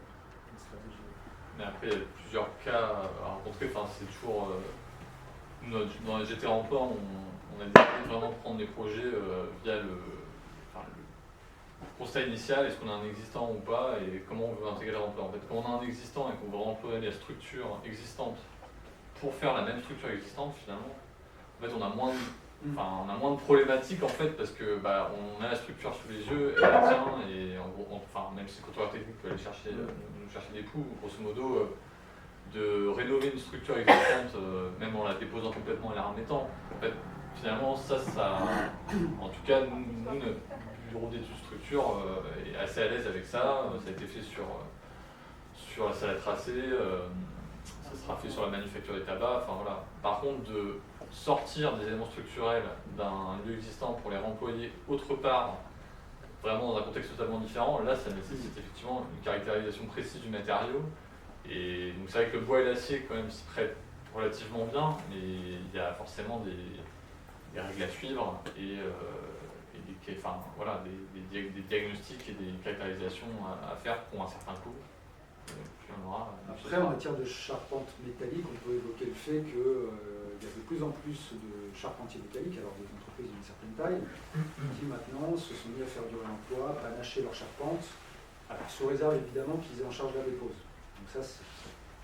une stratégie. Mais après il y a plusieurs cas à rencontrer, enfin c'est toujours... dans les GT Emploi, on a décidé de vraiment prendre des projets via le constat initial, est-ce qu'on a un existant ou pas, et comment on veut intégrer l'emploi. En fait, quand on a un existant et qu'on veut employer la structure existante pour faire la même structure existante, finalement, en fait, on a moins de problématiques en fait, parce que on a la structure sous les yeux, elle tient, et en gros, même si le contrôleur technique peut aller nous chercher des poux, grosso modo, de rénover une structure existante, même en la déposant complètement et la remettant. En fait, finalement, ça en tout cas, nous notre bureau d'études structure est assez à l'aise avec ça. Ça a été fait sur la salle à tracer, ça sera fait sur la manufacture des tabacs. Enfin voilà. Par contre, de sortir des éléments structurels d'un lieu existant pour les remployer autre part, vraiment dans un contexte totalement différent, là, ça nécessite effectivement une caractérisation précise du matériau. Et donc c'est vrai que le bois et l'acier quand même s'y prêtent relativement bien, mais il y a forcément des règles à suivre et des diagnostics et des caractérisations à faire pour un certain coût. Après en matière de charpente métallique, on peut évoquer le fait qu'il y a de plus en plus de charpentiers métalliques, alors des entreprises d'une certaine taille, qui maintenant se sont mis à faire du réemploi, à panacher leur charpente, alors sous réserve évidemment qu'ils aient en charge la dépose. Donc ça,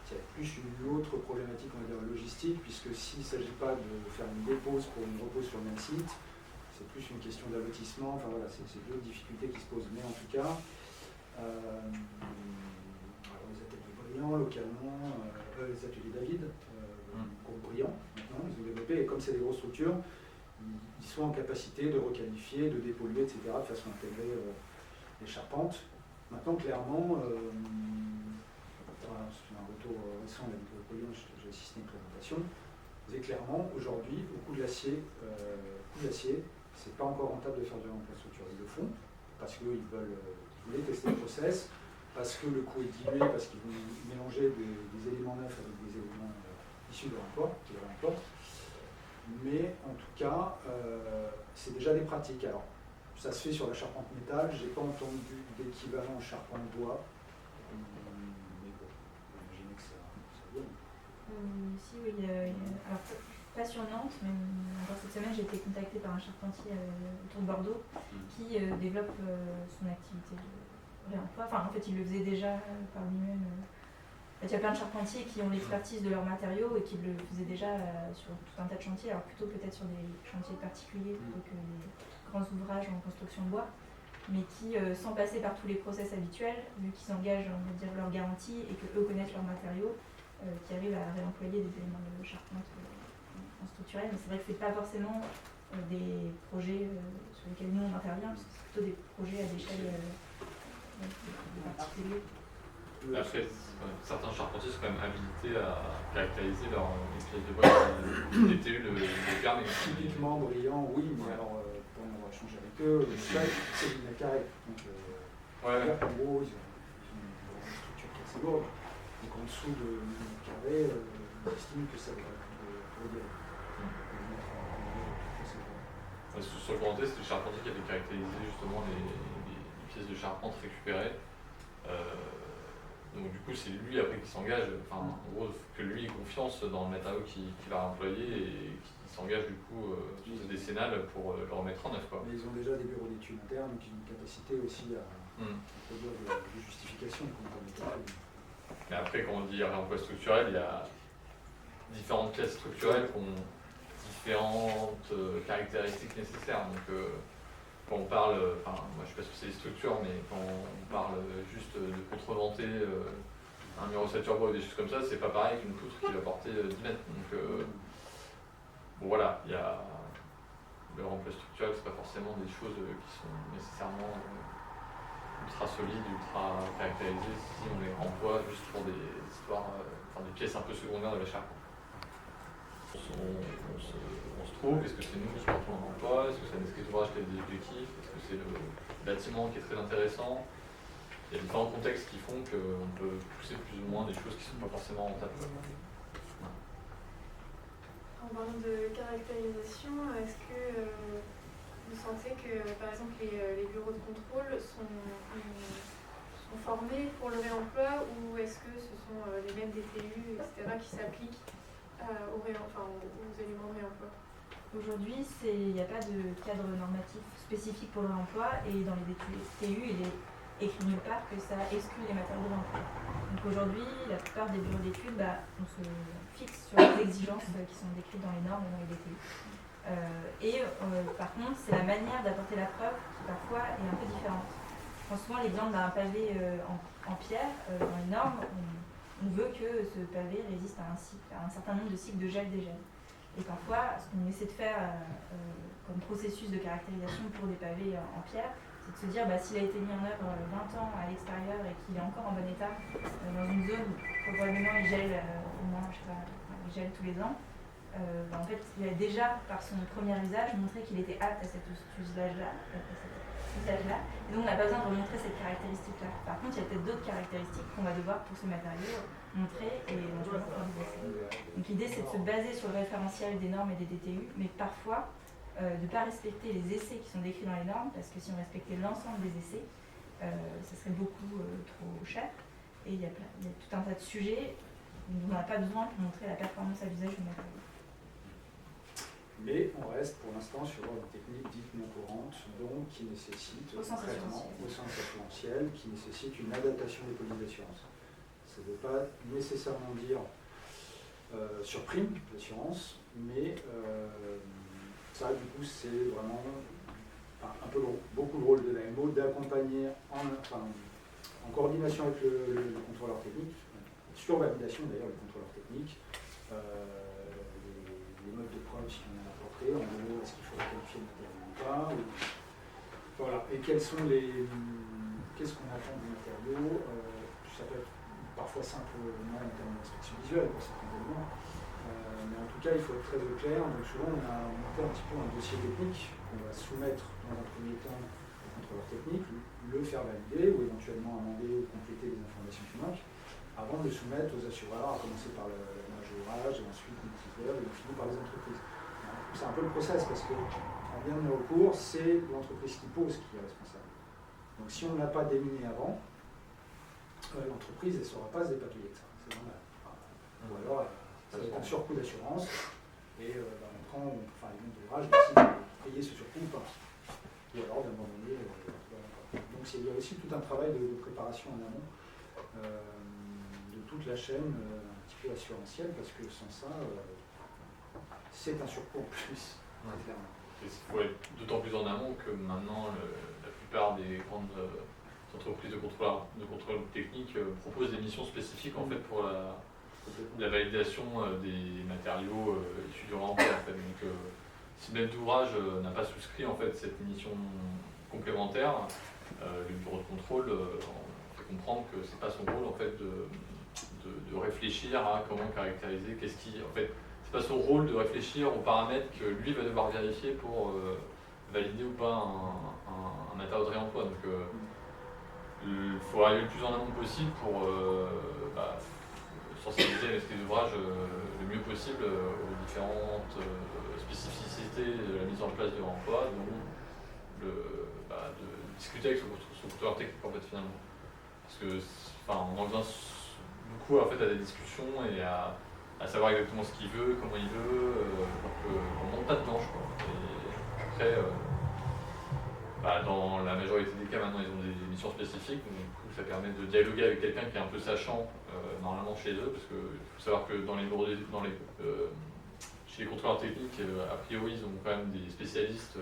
c'est plus une autre problématique, on va dire, logistique, puisque s'il ne s'agit pas de faire une dépose pour une repose sur le même site, c'est plus une question d'allotissement, enfin voilà, c'est d'autres difficultés qui se posent. Mais en tout cas, les ateliers Briand, localement, les ateliers David, groupe Briand, maintenant, ils ont développé, et comme c'est des grosses structures, ils sont en capacité de requalifier, de dépolluer, etc., de façon à intégrer les charpentes. Maintenant, clairement, c'est un retour récent de la j'ai assisté à une présentation. Vous avez clairement, aujourd'hui, au coût de l'acier, c'est pas encore rentable de faire du réemploi structure. Ils le font parce qu'ils voulaient tester le process, parce que le coût est dilué, parce qu'ils vont mélanger des éléments neufs avec des éléments issus de réemploi, qui le réemploi. Mais en tout cas, c'est déjà des pratiques. Alors, ça se fait sur la charpente métal, j'ai pas entendu d'équivalent en charpente bois. Si, oui. Alors, pas sur Nantes, mais encore cette semaine, j'ai été contactée par un charpentier autour de Bordeaux qui développe son activité de réemploi. Enfin, en fait, il le faisait déjà par lui-même. En fait, il y a plein de charpentiers qui ont l'expertise de leurs matériaux et qui le faisaient déjà sur tout un tas de chantiers, alors plutôt peut-être sur des chantiers particuliers plutôt que des grands ouvrages en construction de bois, mais qui, sans passer par tous les process habituels, vu qu'ils engagent, on va dire, leur garantie et qu'eux connaissent leurs matériaux, qui arrivent à réemployer des éléments de charpente en structurel. Mais c'est vrai que ce n'est pas forcément des projets sur lesquels nous on intervient, parce que c'est plutôt des projets à l'échelle particulière. Après, certains charpentiers sont quand même habilités à caractériser les pièces de bois qui étaient le permis. Typiquement brillant, oui, mais alors pour en avoir échangé avec eux, c'est du mètre carré. Donc, en gros, ils ont une structure qui est assez lourde. Donc en dessous de mètre carré, on estime que ça va être Sur le Grand Est, c'était le charpentier qui avait caractérisé justement les pièces de charpente récupérées. Donc du coup, c'est lui après qui s'engage, en gros, que lui ait confiance dans le matériau qu'il va employer et qu'il s'engagent du coup sur cette décennale pour le remettre en œuvre, quoi. Mais ils ont déjà des bureaux d'études internes qui ont une capacité aussi à produire de justification. Mais après, quand on dit réemploi structurel, il y a différentes classes structurelles qui ont différentes caractéristiques nécessaires. Donc, quand on parle, moi je ne sais pas ce que c'est les structures, mais quand on parle juste de contreventer un mur ossature bois ou des choses comme ça, c'est pas pareil qu'une poutre qui va porter 10 mètres. Donc, bon voilà, il y a le remploi structurel, c'est pas forcément des choses qui sont nécessairement ultra solides, ultra caractérisées si on les remploie juste pour des histoires, des pièces un peu secondaires de la charpente. On se trouve, est-ce que c'est nous qui portons un emploi, est-ce que c'est un maîtrise d'ouvrage qui a des objectifs, est-ce que c'est le bâtiment qui est très intéressant. Il y a différents contextes qui font qu'on peut pousser plus ou moins des choses qui ne sont pas forcément rentables. En parlant de caractérisation, est-ce que vous sentez que par exemple les bureaux de contrôle sont formés pour le réemploi, ou est-ce que ce sont les mêmes DTU, etc., qui s'appliquent aux éléments de réemploi? Aujourd'hui, il n'y a pas de cadre normatif spécifique pour le réemploi, et dans les DTU, il est écrit nulle part que ça exclut les matériaux de réemploi. Donc aujourd'hui, la plupart des bureaux d'études, on se fixe sur les exigences qui sont décrites dans les normes et dans les DTU. Par contre, c'est la manière d'apporter la preuve qui parfois est un peu différente. Je prends souvent l'exemple d'un pavé en pierre. Dans les normes, on veut que ce pavé résiste à un certain nombre de cycles de gel-dégel. Et parfois, ce qu'on essaie de faire comme processus de caractérisation pour des pavés en pierre, c'est de se dire s'il a été mis en œuvre 20 ans à l'extérieur et qu'il est encore en bon état, dans une zone où probablement il gèle au moins, il gèle tous les ans, en fait, il a déjà, par son premier usage, montré qu'il était apte à cet usage-là. Et donc, on n'a pas besoin de remontrer cette caractéristique-là. Par contre, il y a peut-être d'autres caractéristiques qu'on va devoir, pour ce matériau, montrer et éventuellement faire des essais. Donc, l'idée, c'est de se baser sur le référentiel des normes et des DTU, mais parfois, de ne pas respecter les essais qui sont décrits dans les normes, parce que si on respectait l'ensemble des essais, ça serait beaucoup trop cher. Et il y a tout un tas de sujets où on n'a pas besoin pour montrer la performance à l'usage du matériau. Mais on reste pour l'instant sur une technique dite non courante, donc qui nécessite au sens assurantiel, qui nécessite une adaptation des polices d'assurance. Ça ne veut pas nécessairement dire surprime d'assurance, mais ça du coup c'est vraiment beaucoup le rôle de l'AMO d'accompagner en coordination avec le contrôleur technique, sur validation d'ailleurs le contrôleur technique, les modes de preuve si on en a apporté, en gros est-ce qu'il faut qualifier le matériau ou pas, voilà. Et qu'est-ce qu'on attend du matériau, ça peut être parfois simplement en termes d'inspection visuelle pour certains éléments, mais en tout cas il faut être très clair. Donc souvent on a monté un petit peu un dossier technique qu'on va soumettre dans un premier temps au contrôleur technique, le faire valider ou éventuellement amender ou compléter les informations qui manquent, avant de le soumettre aux assureurs, à commencer par le majorage, et ensuite les titulaires, et finir par les entreprises. C'est un peu le process, parce qu'en dernier recours, c'est l'entreprise qui pose qui est responsable. Donc si on ne l'a pas déminé avant, l'entreprise ne saura pas se dépatouiller de ça, c'est normal. Ou alors, ça va être un surcoût d'assurance, et on prend les maîtres d'ouvrage décident de payer ce surcoût ou pas. Ou alors d'abandonner. Donc il y a aussi tout un travail de préparation en amont. De toute la chaîne un petit peu assurantielle, parce que sans ça, c'est un surcoût en plus, clairement. Il faut être d'autant plus en amont que maintenant, la plupart des grandes entreprises de contrôle technique proposent des missions spécifiques en fait, pour la validation des matériaux issus du réemploi. En fait. Donc, si le maître d'ouvrage n'a pas souscrit en fait, cette mission complémentaire, le bureau de contrôle comprendre que c'est pas son rôle en fait de réfléchir à comment caractériser, en fait c'est pas son rôle de réfléchir aux paramètres que lui va devoir vérifier pour valider ou pas un matériau de réemploi. Donc il faut arriver le plus en amont possible pour sensibiliser les maîtrises d'ouvrage le mieux possible aux différentes spécificités de la mise en place du réemploi, donc de discuter avec son contrôleur technique en fait finalement. Parce que, on en vient beaucoup en fait, à des discussions et à savoir exactement ce qu'il veut, comment il veut, pour que vraiment patte blanche, quoi. Et après, dans la majorité des cas, maintenant, ils ont des missions spécifiques, donc du coup, ça permet de dialoguer avec quelqu'un qui est un peu sachant, normalement chez eux, parce qu'il faut savoir que chez les contrôleurs techniques, a priori, ils ont quand même des spécialistes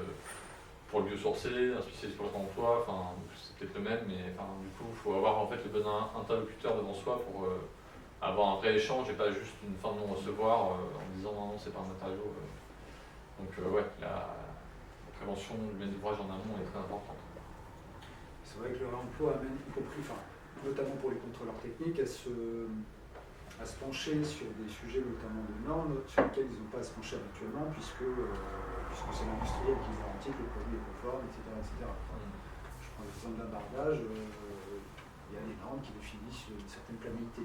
pour le biosourcé, un spécialiste pour le réemploi, enfin, c'est peut-être le même, mais du coup, il faut avoir en fait le bon interlocuteur devant soi pour avoir un vrai échange et pas juste une fin de non-recevoir en disant non, c'est pas un matériau. Donc, ouais, la prévention du maître d'ouvrage en amont est très importante. C'est vrai que le réemploi amène, y compris, notamment pour les contrôleurs techniques, à se pencher sur des sujets notamment de normes sur lesquels ils n'ont pas à se pencher habituellement puisque c'est l'industriel qui garantit que le produit est conforme, etc. etc. Je prends l'exemple d'un bardage, il y a des normes qui définissent une certaine planité.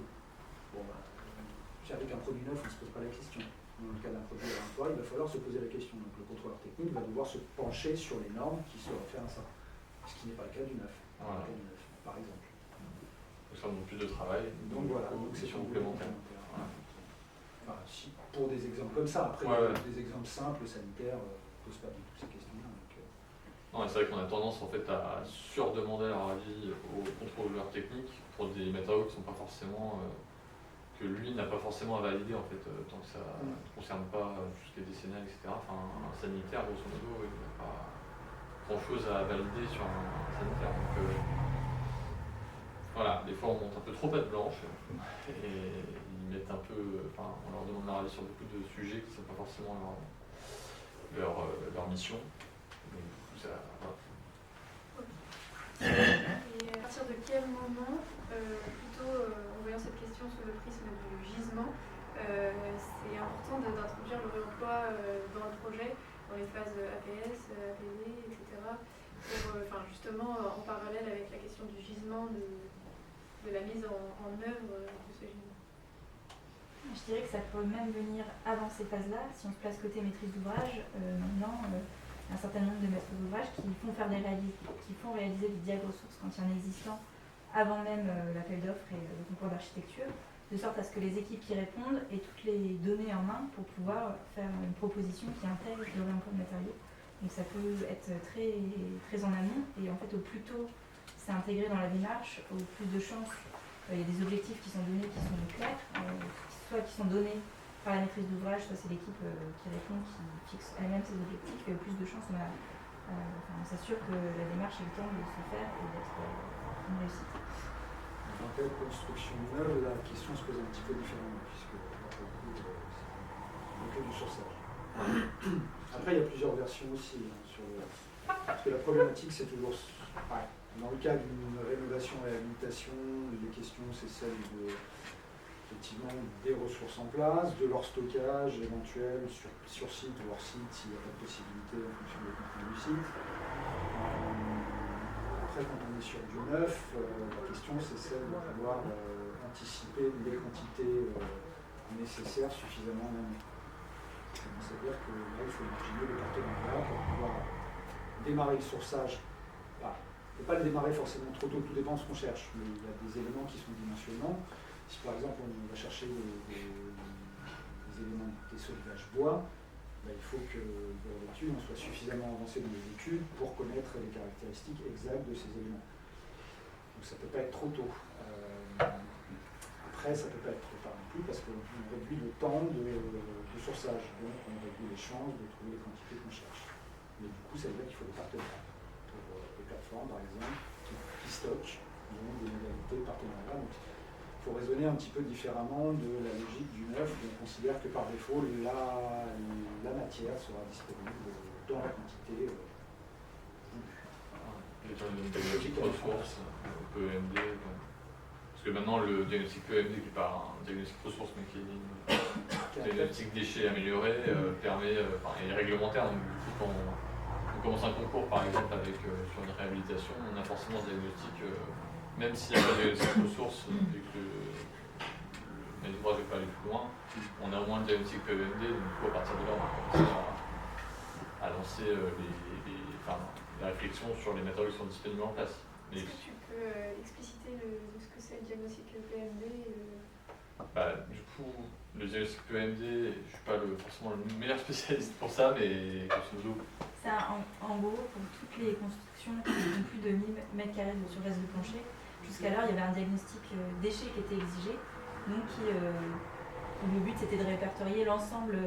Bon, avec un produit neuf, on ne se pose pas la question. Dans le cas d'un produit à l'emploi, il va falloir se poser la question. Donc le contrôleur technique va devoir se pencher sur les normes qui se réfèrent à ça. Ce qui n'est pas le cas du neuf, par exemple. Donc ça demande plus de travail. Donc voilà, donc c'est complémentaire. Pour des exemples comme ça, après des exemples simples, sanitaires, ne posent pas du tout ces questions-là. Non, c'est vrai qu'on a tendance en fait à surdemander leur avis aux contrôleurs techniques pour des matériaux qui sont pas forcément que lui n'a pas forcément à valider en fait tant que ça ne concerne pas tout ce qui est décennal, etc. Enfin, un sanitaire, grosso modo, il n'y a pas grand-chose à valider sur un sanitaire. Donc voilà, des fois on monte un peu trop patte blanche et ils mettent un peu, on leur demande leur avis sur beaucoup de sujets qui ne sont pas forcément leur mission. Donc, ça, voilà. Et à partir de quel moment, en voyant cette question sous le prisme du gisement, c'est important d'introduire le réemploi dans le projet, dans les phases APS, APD, etc. Pour, justement, en parallèle avec la question du gisement, de la mise en œuvre de ce gisement. Je dirais que ça peut même venir avant ces phases-là. Si on se place côté maîtrise d'ouvrage, maintenant, un certain nombre de maîtres d'ouvrage qui font réaliser des diag ressources quand il y a un existant avant même l'appel d'offres et le concours d'architecture, de sorte à ce que les équipes qui répondent aient toutes les données en main pour pouvoir faire une proposition qui intègre le réemploi de matériaux. Donc ça peut être très, très en amont et en fait au plus tôt c'est intégré dans la démarche, au plus de chances, il y a des objectifs qui sont donnés, qui sont clairs, soit qui sont donnés par la maîtrise d'ouvrage, soit c'est l'équipe qui répond, qui fixe elle-même ses objectifs, et au plus de chances on s'assure que la démarche ait le temps de se faire et d'être une réussite. Dans le cas de construction neuve, la question se pose un petit peu différemment, puisque c'est que du sourçage. Après, il y a plusieurs versions aussi. Parce que la problématique, c'est toujours... Dans le cas d'une rénovation-réhabilitation, les questions, c'est celle effectivement des ressources en place, de leur stockage éventuel sur site ou hors site, s'il n'y a pas de possibilité en fonction des contraintes du site. Après, quand on est sur du neuf, la question, c'est celle de pouvoir anticiper les quantités nécessaires suffisamment en amont. C'est-à-dire que là, il faut imaginer le partenariat pour pouvoir démarrer le sourçage. Il ne faut pas le démarrer forcément trop tôt, tout dépend de ce qu'on cherche, mais il y a des éléments qui sont dimensionnants. Si par exemple on va chercher des éléments des solidages bois, il faut que dans l'étude on soit suffisamment avancé dans les études pour connaître les caractéristiques exactes de ces éléments. Donc ça ne peut pas être trop tôt. Après, ça ne peut pas être trop tard non plus parce qu'on réduit le temps de sourçage, donc on réduit les chances de trouver les quantités qu'on cherche. Mais du coup, ça veut dire qu'il faut des partenaires. Pour les plateformes, par exemple, qui stockent, qui ont des modalités partenariat. Donc, il faut raisonner un petit peu différemment de la logique du neuf, où on considère que par défaut, la matière sera disponible dans la quantité voulue. Les diagnostics ressources, PEMD. Parce que maintenant, le diagnostic PEMD, qui n'est pas un diagnostic ressources, mais qui est un diagnostic déchets amélioré, est réglementaire. Donc, du coup, quand on commence un concours, par exemple, sur une réhabilitation, on a forcément ce diagnostic, même s'il n'y a pas de diagnostic ressources, et que le maître d'ouvrage ne veut pas aller plus loin, on a au moins le diagnostic PEMD, donc du coup, à partir de là, on va commencer à lancer la réflexion sur les matériaux qui sont disponibles en place. Est-ce que tu peux expliciter ce que c'est le diagnostic PEMD Du coup, Le diagnostic PEMD, je ne suis pas forcément le meilleur spécialiste pour ça, mais grosso modo. Ça, en gros, pour toutes les constructions qui font plus de 1000 m² de surface de plancher, jusqu'alors il y avait un diagnostic déchets qui était exigé, donc le but c'était de répertorier l'ensemble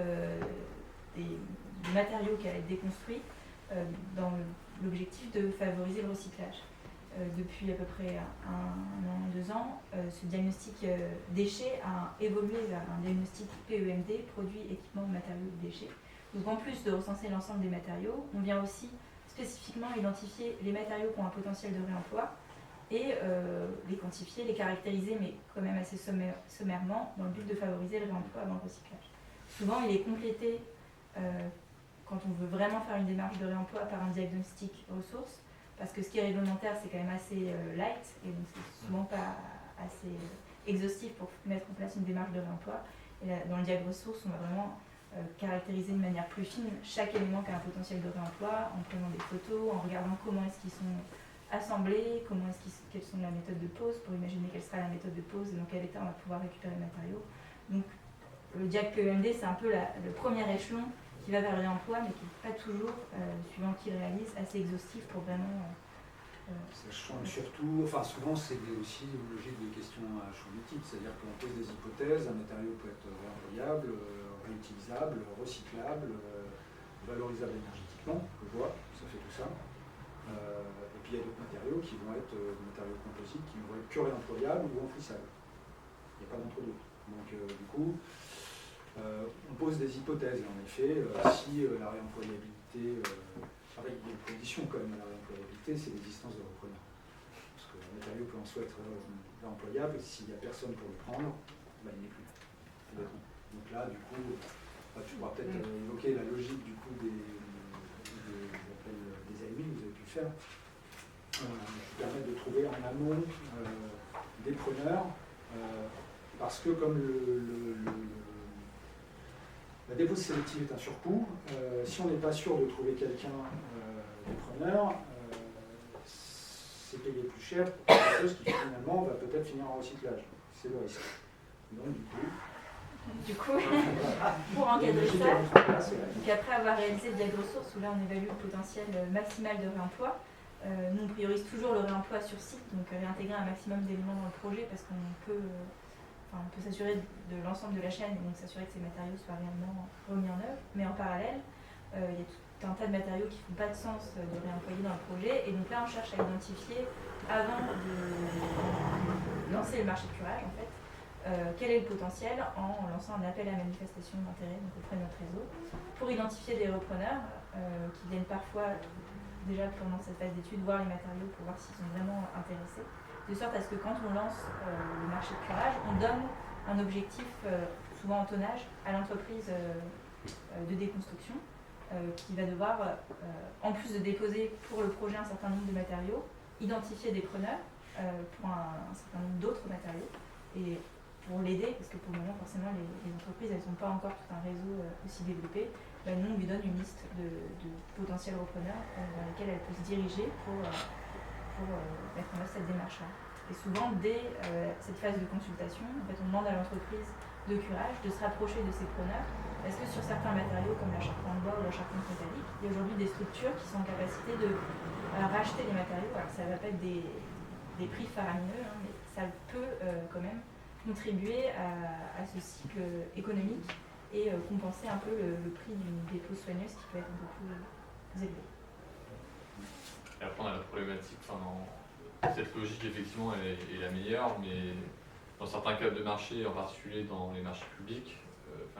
des matériaux qui allaient être déconstruits dans l'objectif de favoriser le recyclage. Depuis à peu près un an, 2 ans, ce diagnostic déchets a évolué vers un diagnostic PEMD, produits, équipements, matériaux, déchets. Donc en plus de recenser l'ensemble des matériaux, on vient aussi spécifiquement identifier les matériaux qui ont un potentiel de réemploi et les quantifier, les caractériser, mais quand même assez sommairement, dans le but de favoriser le réemploi avant le recyclage. Souvent, il est complété quand on veut vraiment faire une démarche de réemploi par un diagnostic ressources, parce que ce qui est réglementaire, c'est quand même assez light, et donc c'est souvent pas assez exhaustif pour mettre en place une démarche de réemploi. Et là, dans le diag ressources, on va vraiment caractériser de manière plus fine chaque élément qui a un potentiel de réemploi, en prenant des photos, en regardant comment est-ce qu'ils sont assemblés, quelles sont la méthode de pose, pour imaginer quelle sera la méthode de pose et dans quel état on va pouvoir récupérer le matériau. Donc le diag PEMD, c'est un peu le premier échelon qui va vers le réemploi, mais qui n'est pas toujours, suivant qui le réalise, assez exhaustif pour vraiment... Ça change surtout, enfin souvent c'est aussi une logique de questions à champ multiple, c'est-à-dire qu'on pose des hypothèses, un matériau peut être réemployable, réutilisable, recyclable, valorisable énergétiquement, le bois, ça fait tout ça. Et puis il y a d'autres matériaux qui vont être des matériaux composites qui vont être que réemployables ou enfouissables. Il n'y a pas d'entre-deux. Donc du coup, on pose des hypothèses, et en effet, si la réemployabilité, il y a une condition quand même à la réemployabilité, c'est l'existence de repreneurs. Parce que le matériau peut en soi être réemployable, s'il n'y a personne pour le prendre, il n'est plus là. Donc là, du coup, tu pourras peut-être évoquer la logique du coup des AMI, vous avez pu le faire, qui permettent de trouver en amont des preneurs, parce que comme la dépose sélective est un surcoût. Si on n'est pas sûr de trouver quelqu'un des preneurs, c'est payer plus cher pour quelque chose qui finalement va peut-être finir en recyclage. C'est le risque. Donc du coup, pour encadrer ça, donc après avoir réalisé le diag ressources, où là on évalue le potentiel maximal de réemploi, nous on priorise toujours le réemploi sur site, donc réintégrer un maximum d'éléments dans le projet parce qu'on peut... on peut s'assurer de l'ensemble de la chaîne et donc s'assurer que ces matériaux soient réellement remis en œuvre. Mais en parallèle, il y a tout un tas de matériaux qui ne font pas de sens de réemployer dans le projet. Et donc là, on cherche à identifier, avant de lancer le marché de curage, en fait, quel est le potentiel en lançant un appel à manifestation d'intérêt auprès de notre réseau, pour identifier des repreneurs qui viennent parfois, déjà pendant cette phase d'étude, voir les matériaux pour voir s'ils sont vraiment intéressés. De sorte à ce que quand on lance le marché de curage, on donne un objectif, souvent en tonnage, à l'entreprise de déconstruction, qui va devoir, en plus de déposer pour le projet un certain nombre de matériaux, identifier des preneurs pour un certain nombre d'autres matériaux, et pour l'aider, parce que pour le moment, forcément, les entreprises, elles n'ont pas encore tout un réseau aussi développé, nous, on lui donne une liste de potentiels repreneurs dans lesquels elle peut se diriger pour mettre en œuvre cette démarche-là. Et souvent, dès cette phase de consultation, en fait, on demande à l'entreprise de curage de se rapprocher de ses preneurs, parce que sur certains matériaux comme la charpente bois ou la charpente métallique, il y a aujourd'hui des structures qui sont en capacité de racheter les matériaux. Alors ça ne va pas être des prix faramineux, mais ça peut quand même contribuer à ce cycle économique et compenser un peu le prix d'une dépose soigneuse qui peut être un peu plus élevé. Et après, on a la problématique, cette logique effectivement est la meilleure, mais dans certains cas de marché, en particulier dans les marchés publics,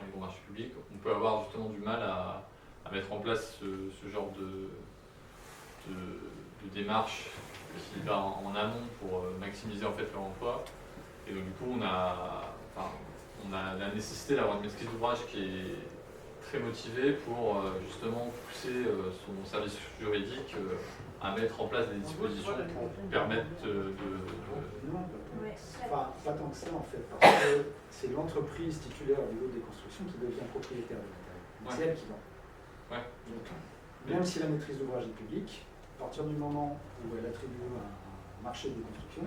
les gros marchés publics, on peut avoir justement du mal à mettre en place ce genre de démarche qui va en amont pour maximiser en fait leur emploi. Et donc du coup, on a la nécessité d'avoir une maîtrise d'ouvrage qui est très motivée pour justement pousser son service juridique à mettre en place des dispositions pour permettre Pas tant que ça en fait, parce que c'est l'entreprise titulaire du lot des constructions qui devient propriétaire du matériel. C'est elle qui vend. Donc, même si la maîtrise d'ouvrage est publique, à partir du moment où elle attribue un marché de déconstruction,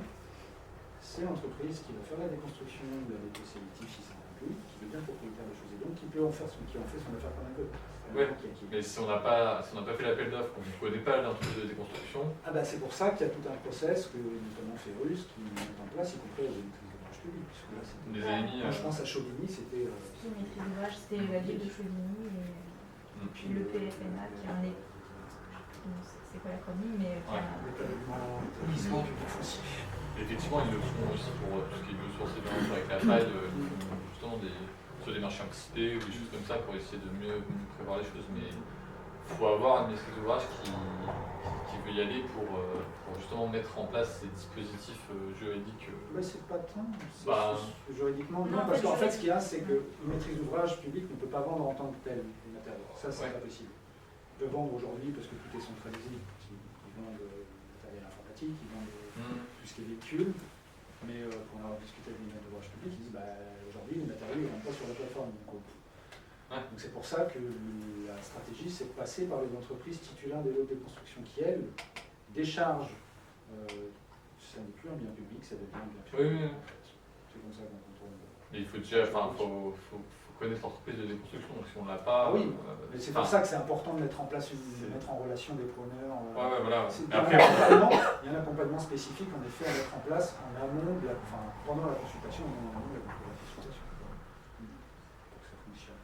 c'est l'entreprise qui va faire la déconstruction de la dépôt sélectif si c'est un lui, qui devient propriétaire des choses, et donc qui fait son affaire comme un peu. Ouais, mais si on n'a pas fait l'appel d'offres, qu'on ne connaît pas l'industrie de déconstruction. Ah bah c'est pour ça qu'il y a tout un process que notamment Ferrus qui met en place, y compris avec les maîtrises d'ouvrage public. Puisque là, Les AMI. quand je pense à Chauvigny, c'était. Tout maîtrise d'ouvrage, c'était la ville de Chauvigny et puis le PFNA qui en est. C'est quoi l'acronyme, mais qui a. L'établissement public foncier. Effectivement, ils le font aussi pour tout ce qui est biosourcé avec la taille, justement soit des marchés anticipés ou des choses comme ça pour essayer de mieux prévoir les choses. Mais il faut avoir une maîtrise d'ouvrage qui veut y aller pour justement mettre en place ces dispositifs juridiques. Ouais, c'est pas tant. Bah, juridiquement, non, parce qu'en fait, ce qu'il y a, c'est qu'une maîtrise d'ouvrage publique ne peut pas vendre en tant que tel les matériaux. Ça, c'est pas possible. Ils peuvent vendre aujourd'hui parce que tout est centralisé. Ils vendent du matériel informatique, ils vendent tout ce qui est véhicule. Mais pour en avoir discuté avec les maîtres d'ouvrage publics, ils disent aujourd'hui, les matériaux ne rentrent pas sur la plateforme. Donc c'est pour ça que la stratégie, c'est de passer par les entreprises titulaires des lots de construction qui, elles, déchargent. Ça n'est plus un bien public, ça devient un bien public. Oui. C'est comme ça qu'on contourne. Mais il faut déjà, faut connaître l'entreprise de déconstruction. Donc si on ne l'a pas. Oui, mais c'est pour ça que c'est important de mettre en place mettre en relation des preneurs. Voilà. Il y a un accompagnement spécifique en effet à mettre en place en amont pendant la consultation et en amont de la consultation. Pour que ça fonctionne.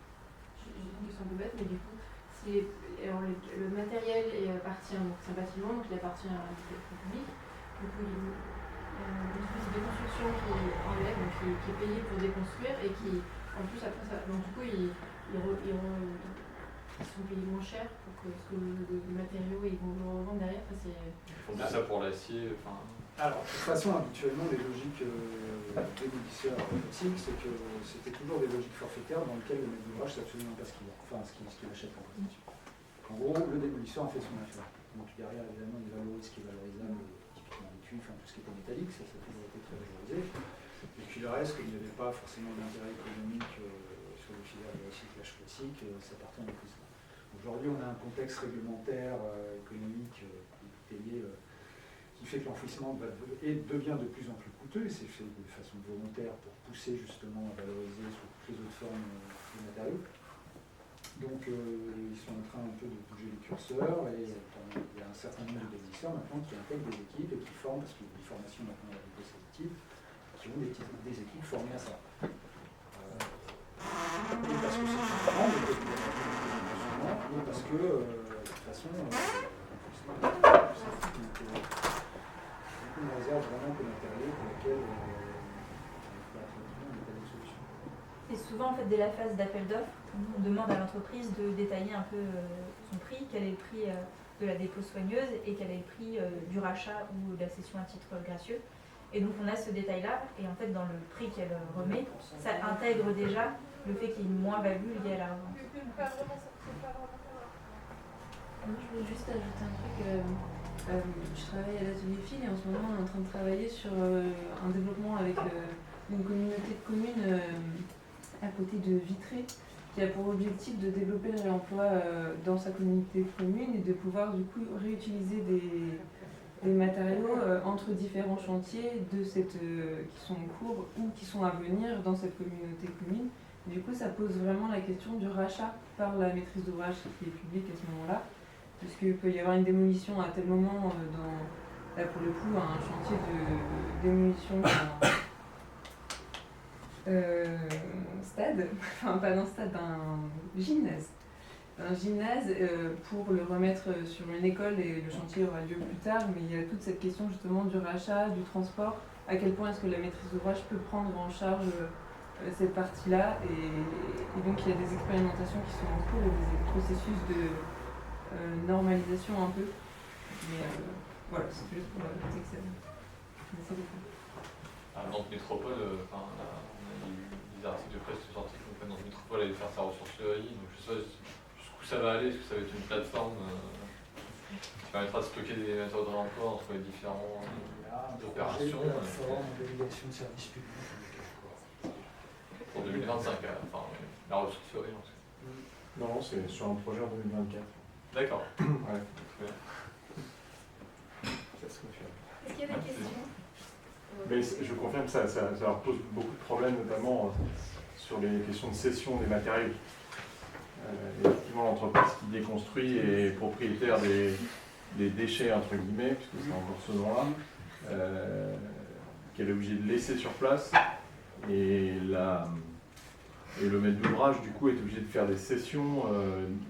J'ai une question un peu bête, mais du coup, le matériel appartient, donc c'est un bâtiment, donc il appartient à l'architecture publique. Du coup, il y a une espèce de construction qui enlève, donc qui est payée pour déconstruire et qui, en plus, après ça. Donc du coup, ils sont payés moins cher pour que les matériaux ils vont le revendre derrière. Ils font ça pour l'acier. Alors, de toute façon, habituellement, les logiques démolisseurs classiques, c'est que c'était toujours des logiques forfaitaires dans lesquelles le maître d'ouvrage, c'est absolument pas ce qu'il achète en prestation. En gros, le démolisseur en fait son affaire. Donc derrière, évidemment, il valorise ce qui est valorisable, typiquement les cuivres, tout ce qui est métallique, ça a toujours été très valorisé. Et puis le reste, comme il n'y avait pas forcément d'intérêt économique sur les filières de recyclage classique, ça partait en maîtrise. Aujourd'hui, on a un contexte réglementaire, économique, qui fait que l'enfouissement devient de plus en plus coûteux, et c'est fait de façon volontaire pour pousser justement à valoriser sous toutes les autres formes les matériaux. Donc ils sont en train un peu de bouger les curseurs, et il y a un certain nombre de démolisseurs maintenant qui intègrent des équipes et qui forment, parce qu'il y a des formations maintenant avec ces équipes, qui ont des équipes formées à ça. Et parce que c'est important, mais parce que de toute façon, une réserve vraiment matérielle pour laquelle on n'a pas de solution. Et souvent, en fait, dès la phase d'appel d'offres, on demande à l'entreprise de détailler un peu son prix, quel est le prix de la dépôt soigneuse et quel est le prix du rachat ou de la cession à titre gracieux. Et donc on a ce détail-là, et en fait dans le prix qu'elle remet, ça intègre déjà le fait qu'il y ait une moins-value liée à la revente. Moi je voulais juste ajouter un truc. Je travaille à l'atelier Fil et en ce moment on est en train de travailler sur un développement avec une communauté de communes à côté de Vitré qui a pour objectif de développer le réemploi dans sa communauté de communes et de pouvoir du coup réutiliser des matériaux entre différents chantiers qui sont en cours ou qui sont à venir dans cette communauté commune. Du coup, ça pose vraiment la question du rachat par la maîtrise d'ouvrage qui est publique à ce moment-là, puisqu'il peut y avoir une démolition à tel moment là pour le coup, un chantier de démolition d'un stade, enfin pas d'un stade, d'un gymnase. Un gymnase pour le remettre sur une école et le chantier aura lieu plus tard, mais il y a toute cette question justement du rachat, du transport, à quel point est-ce que la maîtrise d'ouvrage peut prendre en charge cette partie-là, et donc il y a des expérimentations qui sont en cours et des processus de normalisation un peu, mais voilà, c'est juste pour ajouter que c'est beaucoup. À Nantes Métropole, on a eu des articles de presse qui sont sortis que Nantes Métropole allait faire sa ressourcerie, donc je sais pas jusqu'où ça va aller, est-ce que ça va être une plateforme qui permettra de stocker des méthodes de réemploi entre les différents opérations. Plateforme, délégation de services publics. Pour 2025, enfin la ressourcerie en tout cas. Non, c'est sur un projet en 2024. D'accord. Ouais. Très bien. Ça se confirme. Est-ce qu'il y a des questions? Mais je confirme que ça leur pose beaucoup de problèmes, notamment sur les questions de cession des matériaux. Effectivement, l'entreprise qui déconstruit est propriétaire des déchets, entre guillemets, puisque c'est encore ce nom-là, qu'elle est obligée de laisser sur place. Et le maître d'ouvrage, du coup, est obligé de faire des cessions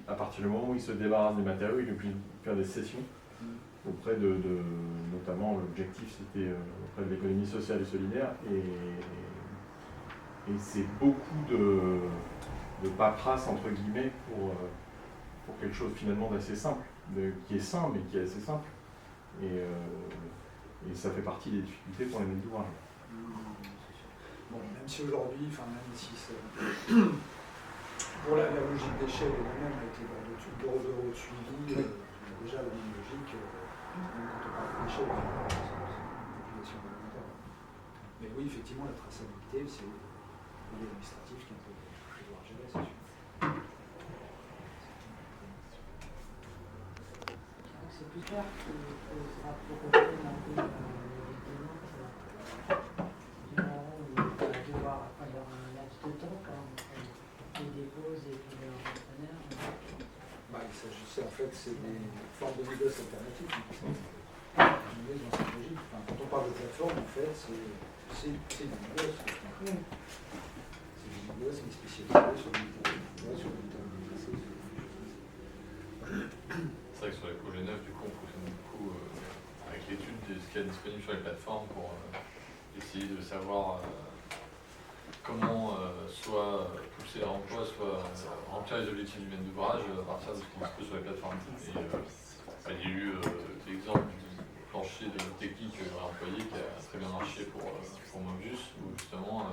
à partir du moment où il se débarrasse des matériaux, il est obligé de faire des cessions auprès de notamment, l'objectif c'était auprès de l'économie sociale et solidaire. Et c'est beaucoup de paperasse, entre guillemets, pour quelque chose finalement d'assez simple, qui est sain, mais qui est assez simple. Et ça fait partie des difficultés pour les maîtres d'ouvrage. Bon, même si aujourd'hui, même si pour la logique d'échelle est la même avec les bordereaux de suivi, on a déjà la même logique, même quand on parle d'échelle, c'est une population alimentaire. Mais oui, effectivement, la traçabilité, c'est l'administratif qui peut devoir gérer, c'est sûr. C'est plus clair qu'il faudra proposer un peu devoir avoir un laps de temps quand on dépose et puis leur partenaire. Il s'agissait en fait, c'est des formes de négoce alternatives. Dans cette logique. Quand on parle de plateforme, en fait, c'est du négoce. C'est du négoce, mais spécialisé sur le déplacé. C'est vrai que sur les projets neufs, du coup, on fonctionne beaucoup avec l'étude de ce qu'il y a disponible sur les plateformes pour essayer de savoir comment soit pousser l'emploi, soit remplir les objectifs du maître d'ouvrage à partir de ce qui se peut sur les plateformes. Et il y a eu l'exemple du plancher de technique réemployé qui a très bien marché pour Mobius, où justement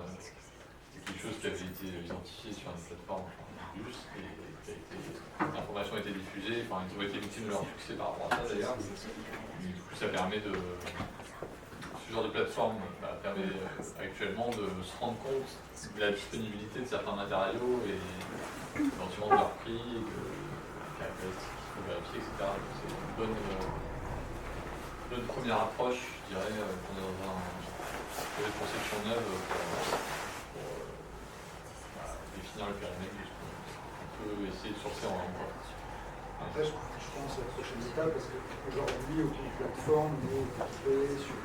c'est quelque chose qui avait été identifié sur une plateforme Mobius et l'information a été diffusée, ils ont été victimes de leur succès par rapport à ça d'ailleurs. Du coup ça permet de... Ce genre de plateforme permet actuellement de se rendre compte de la disponibilité de certains matériaux et éventuellement de leur prix, et de caractéristiques qu'il faut vérifier, etc. Donc c'est une bonne première approche, je dirais, qu'on est dans un projet de conception neuve pour définir le périmètre de ce qu'on peut essayer de sourcer en emploi. Après, je pense à la prochaine étape, parce qu'aujourd'hui, aucune plateforme n'est équipée sur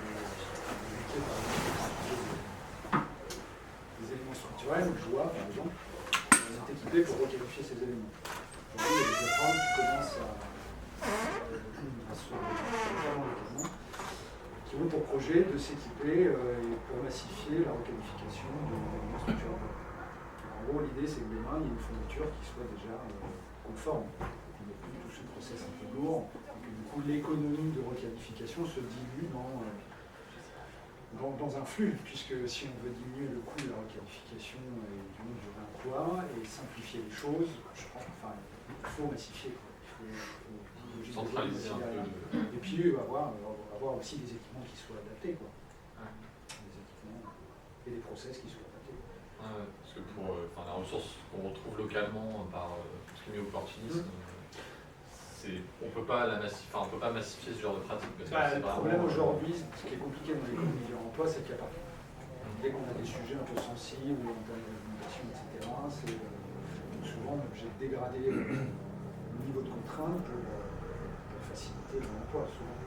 des éléments structurels. Joie, par exemple, est équipée pour requalifier ces éléments. Aujourd'hui, il y a des plateformes qui commencent à se faire qui ont pour projet de s'équiper et pour massifier la requalification des éléments structurels. En gros, l'idée, c'est que demain, il y ait une fourniture qui soit déjà conforme. Il n'y a plus tout ce process un peu lourd, et que du coup, l'économie de requalification se dilue dans un flux, puisque si on veut diminuer le coût de la requalification et du monde du réemploi et simplifier les choses, je pense qu'il faut massifier. Il faut centraliser un peu. Et puis avoir aussi des équipements qui soient adaptés, quoi. Des équipements et des process qui soient adaptés. Parce que pour la ressource qu'on retrouve localement par tout ce qui est mis au opportunisme, on peut pas massifier ce genre de pratique. Le problème aujourd'hui, ce qui est compliqué dans l'économie du emploi, c'est qu'il y a pas. Dès qu'on a des sujets un peu sensibles, en termes d'alimentation, etc., c'est souvent on est obligé de dégrader le niveau de contrainte pour faciliter l'emploi, souvent.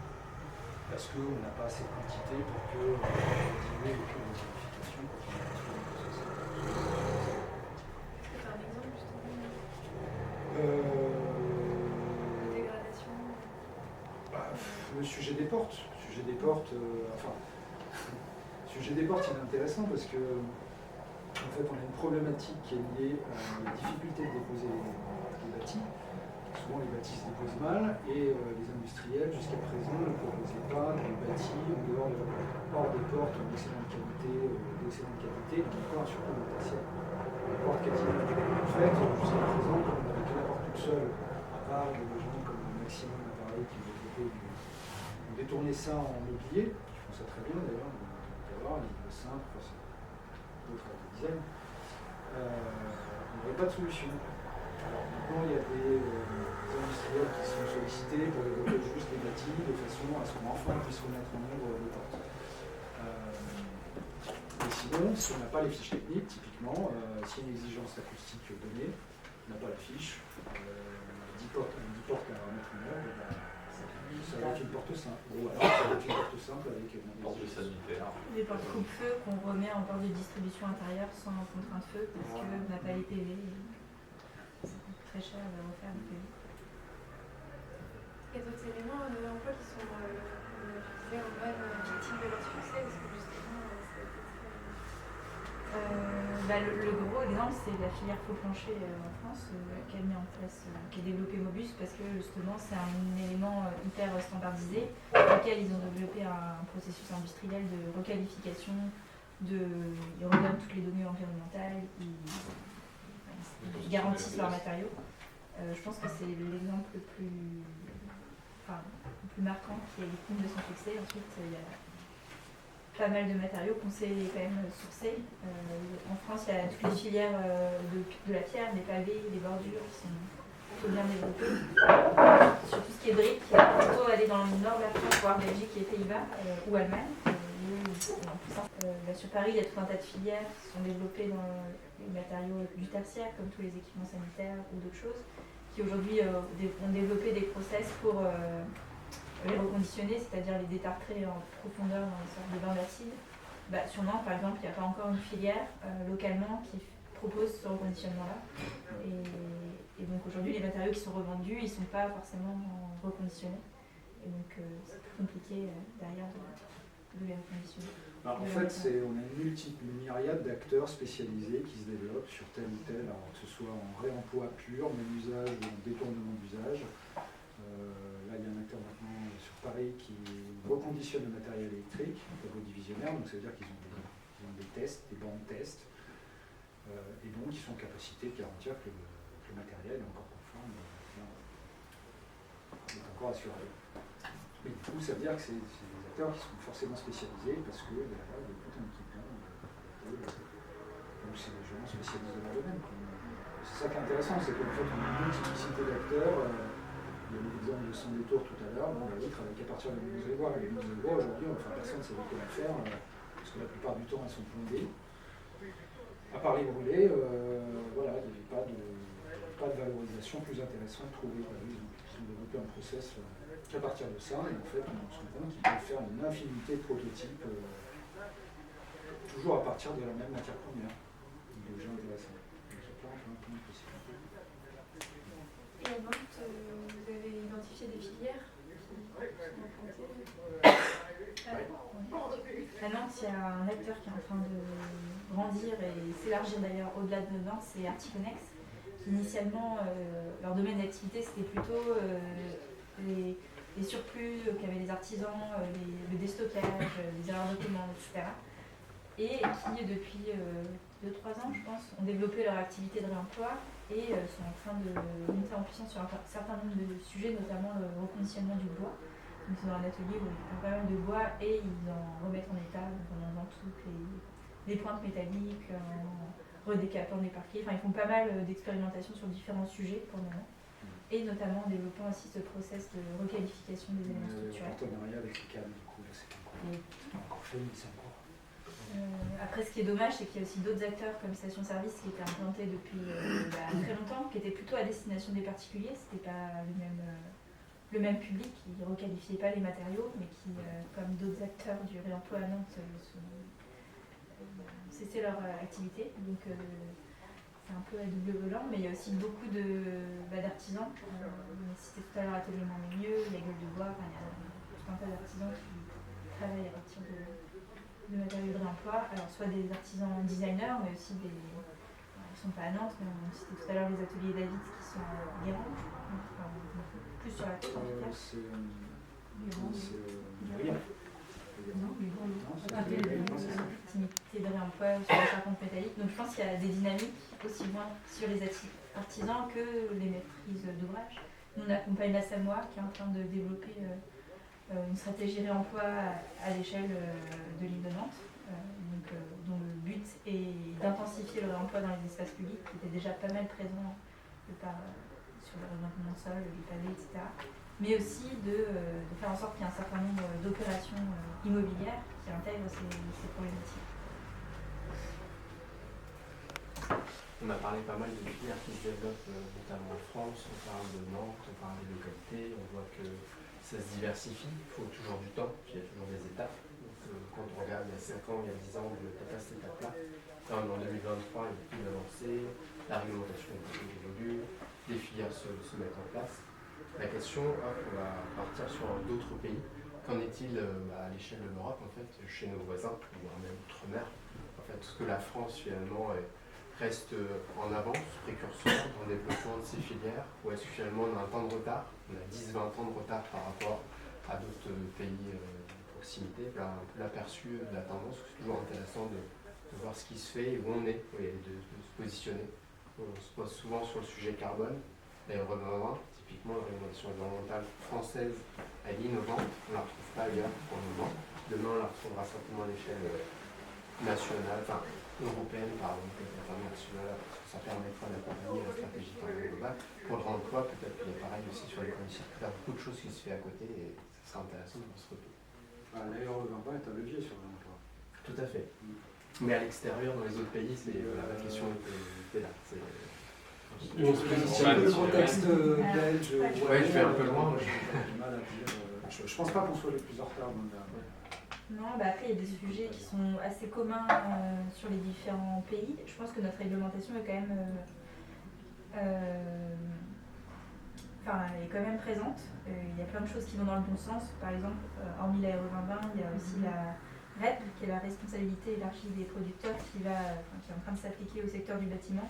Parce qu'on n'a pas assez de quantité pour que diminuer le coût de qualification quand on a un processus. Est-ce que tu as un exemple justement Le sujet des portes. Le sujet des portes, il est intéressant parce que en fait, on a une problématique qui est liée à la difficulté de déposer les bâtis. Souvent, les bâtis se déposent mal et les industriels, jusqu'à présent, ne proposaient pas des bâtis hors des portes d'excellente qualité, donc encore surtout de potentiel. Les portes catilines. En fait, jusqu'à présent, on n'avait que la porte toute seule, à part des gens comme Maximum Appareil qui ont détourné ça en mobilier, qui font ça très bien d'ailleurs, le simple, d'autres dizaines. On n'avait pas de solution. Alors maintenant, il y a des industriels qui sont sollicités pour développer juste les bâtis de façon à ce qu'enfin on puisse remettre en œuvre les portes. Et sinon, si on n'a pas les fiches techniques, typiquement, s'il y a une exigence acoustique donnée, on n'a pas la fiche, 10 portes à mettre en œuvre, ça va être une porte simple. Ou alors ça va être une porte simple avec une porte sanitaire. Des portes coupe-feu qu'on remet en porte de distribution intérieure sans contrainte feu parce qu'on n'a pas les PV. Ça coûte très cher de refaire les PV. Il y a d'autres éléments de l'emploi qui sont, je disais, en mode victime de leur succès, parce que justement, ça a été très... Le gros exemple, c'est la filière faux plancher en France qui a mis en place, qui a développé Mobus parce que justement c'est un élément hyper standardisé dans lequel ils ont développé un processus industriel de requalification, ils redonnent toutes les données environnementales, ils garantissent leurs matériaux. Je pense que c'est l'exemple le plus marquant qui est victime de son succès. Ensuite, il y a pas mal de matériaux qu'on sait quand même sourcer. En France, il y a toutes les filières de la pierre, des pavés, des bordures qui sont plutôt bien développées. Sur tout ce qui est briques, il y a plutôt aller dans le nord de la France, voire Belgique et Pays-Bas ou Allemagne. Sur Paris, il y a tout un tas de filières qui sont développées dans les matériaux du tertiaire, comme tous les équipements sanitaires ou d'autres choses, qui aujourd'hui ont développé des process pour les reconditionner, c'est-à-dire les détartrer en profondeur dans les sortes de bains d'acide. Sur Nantes, par exemple, il n'y a pas encore une filière localement qui propose ce reconditionnement-là. Et donc aujourd'hui, les matériaux qui sont revendus, ils ne sont pas forcément reconditionnés. Et donc c'est plus compliqué derrière de les reconditionner. Alors, en fait, on a une myriade d'acteurs spécialisés qui se développent sur tel ou tel, alors que ce soit en réemploi pur, même usage ou en détournement d'usage. Là, il y a un acteur maintenant sur Paris qui reconditionne le matériel électrique, un tableau divisionnaire, donc ça veut dire qu'ils ont des tests, des bancs de tests, et donc ils sont en capacité de garantir que le matériel est encore conforme, est encore assuré. Mais du coup, ça veut dire que c'est des acteurs qui sont forcément spécialisés parce que derrière, il y a tout un équipement, donc c'est des gens spécialisés dans leur domaine. C'est ça qui est intéressant, c'est qu'en fait, on a une multiplicité d'acteurs. Il y a l'exemple de Sans-Détour tout à l'heure, ils travaillent qu'à partir de menuiseries bois. Les menuiseries bois aujourd'hui, personne ne sait comment faire, parce que la plupart du temps elles sont plombées. À part les brûler, il n'y avait pas de valorisation plus intéressante trouvée. Ils ont développé un process qu'à partir de ça, et en fait on se rend compte qu'ils peuvent faire une infinité de prototypes, toujours à partir de la même matière première. C'est déjà intéressant. Donc il y a plein de possibilités. Et à Nantes, vous avez identifié des filières qui sont implantées À Nantes, il y a un acteur qui est en train de grandir et s'élargir d'ailleurs au-delà de Nantes, c'est Articonex, qui initialement, leur domaine d'activité, c'était plutôt les surplus qu'avaient les artisans, le déstockage, les erreurs de commande, etc. Et qui, depuis 2-3 ans, je pense, ont développé leur activité de réemploi et sont en train de monter en puissance sur un certain nombre de sujets, notamment le reconditionnement du bois. Donc ils ont un atelier où ils font pas mal de bois et ils en remettent en état, donc en enlevant toutes les pointes métalliques, en redécapant des parquets. Enfin, ils font pas mal d'expérimentations sur différents sujets pour le moment. Et notamment en développant aussi ce process de requalification des éléments structurels. Partenariat avec les câbles, du coup, là, c'est encore fait, mais c'est encore. Après, ce qui est dommage, c'est qu'il y a aussi d'autres acteurs comme Station Service qui étaient implantés depuis très longtemps, qui étaient plutôt à destination des particuliers. C'était pas le même public, qui ne requalifiaient pas les matériaux, mais qui, comme d'autres acteurs du réemploi à Nantes, cessaient leur activité. Donc, c'est un peu à double volant, mais il y a aussi beaucoup d'artisans. On a cité tout à l'heure Atelier Moins mais Mieux, la Gueule de Bois, il y a tout un tas d'artisans qui travaillent à partir de matériaux de réemploi. Alors, soit des artisans designers, mais aussi des. Ils ne sont pas à Nantes, mais on citait tout à l'heure les ateliers David qui sont à Guérande, plus sur la côte en tout cas. C'est activité de réemploi sur la charpente métallique. Donc je pense qu'il y a des dynamiques aussi bien sur les artisans que les maîtrises d'ouvrage. Nous on accompagne la Samoa qui est en train de développer une stratégie réemploi à l'échelle de l'île de Nantes, dont le but est d'intensifier le réemploi dans les espaces publics qui étaient déjà pas mal présents sur le revêtement de sol, les pavés, etc. Mais aussi de faire en sorte qu'il y ait un certain nombre d'opérations immobilières qui intègrent ces problématiques. On a parlé pas mal de filières qui se développent, notamment en France. On parle de Nantes, on parle des localités. On voit que ça se diversifie. Il faut toujours du temps, puis il y a toujours des étapes. Donc, quand on regarde il y a 5 ans, il y a 10 ans, on n'était pas à cette étape-là. Là, en 2023, il y a plus d'avancées, la réglementation évolue, les filières se mettent en place. La question, on va partir sur d'autres pays. Qu'en est-il à l'échelle de l'Europe, en fait, chez nos voisins, voire même outre-mer? En fait, est-ce que la France, finalement, reste en avance, précurseur dans le développement de ces filières, ou est-ce que finalement on a un temps de retard, on a 10-20 ans de retard par rapport à d'autres pays de proximité? Là, un peu l'aperçu de la tendance, c'est toujours intéressant de voir ce qui se fait et où on est, et de se positionner. On se pose souvent sur le sujet carbone, la RE 2020, typiquement la réglementation environnementale française, elle est innovante, on ne la retrouve pas ailleurs pour le moment. Demain, on la retrouvera certainement à l'échelle nationale, enfin européenne, pardon, internationale, parce que ça permettra d'accompagner la stratégie globale. Pour le réemploi, peut-être qu'il est pareil aussi sur l'économie circulaire, beaucoup de choses qui se font à côté et ça sera intéressant de se retrouver. La RE 2020 est un levier sur l'emploi. Tout à fait. Mais à l'extérieur, dans les autres pays, c'est la question était là. On se positionne le contexte belge. Ouais, je vais un peu loin. J'ai du mal à dire. Je pense pas qu'on soit les plus en retard dans le. Non, après il y a des sujets qui sont assez communs sur les différents pays. Je pense que notre réglementation est quand même, elle est quand même présente. Il y a plein de choses qui vont dans le bon sens. Par exemple, hormis la RE 2020, il y a aussi la REP, qui est la responsabilité élargie des producteurs, qui est en train de s'appliquer au secteur du bâtiment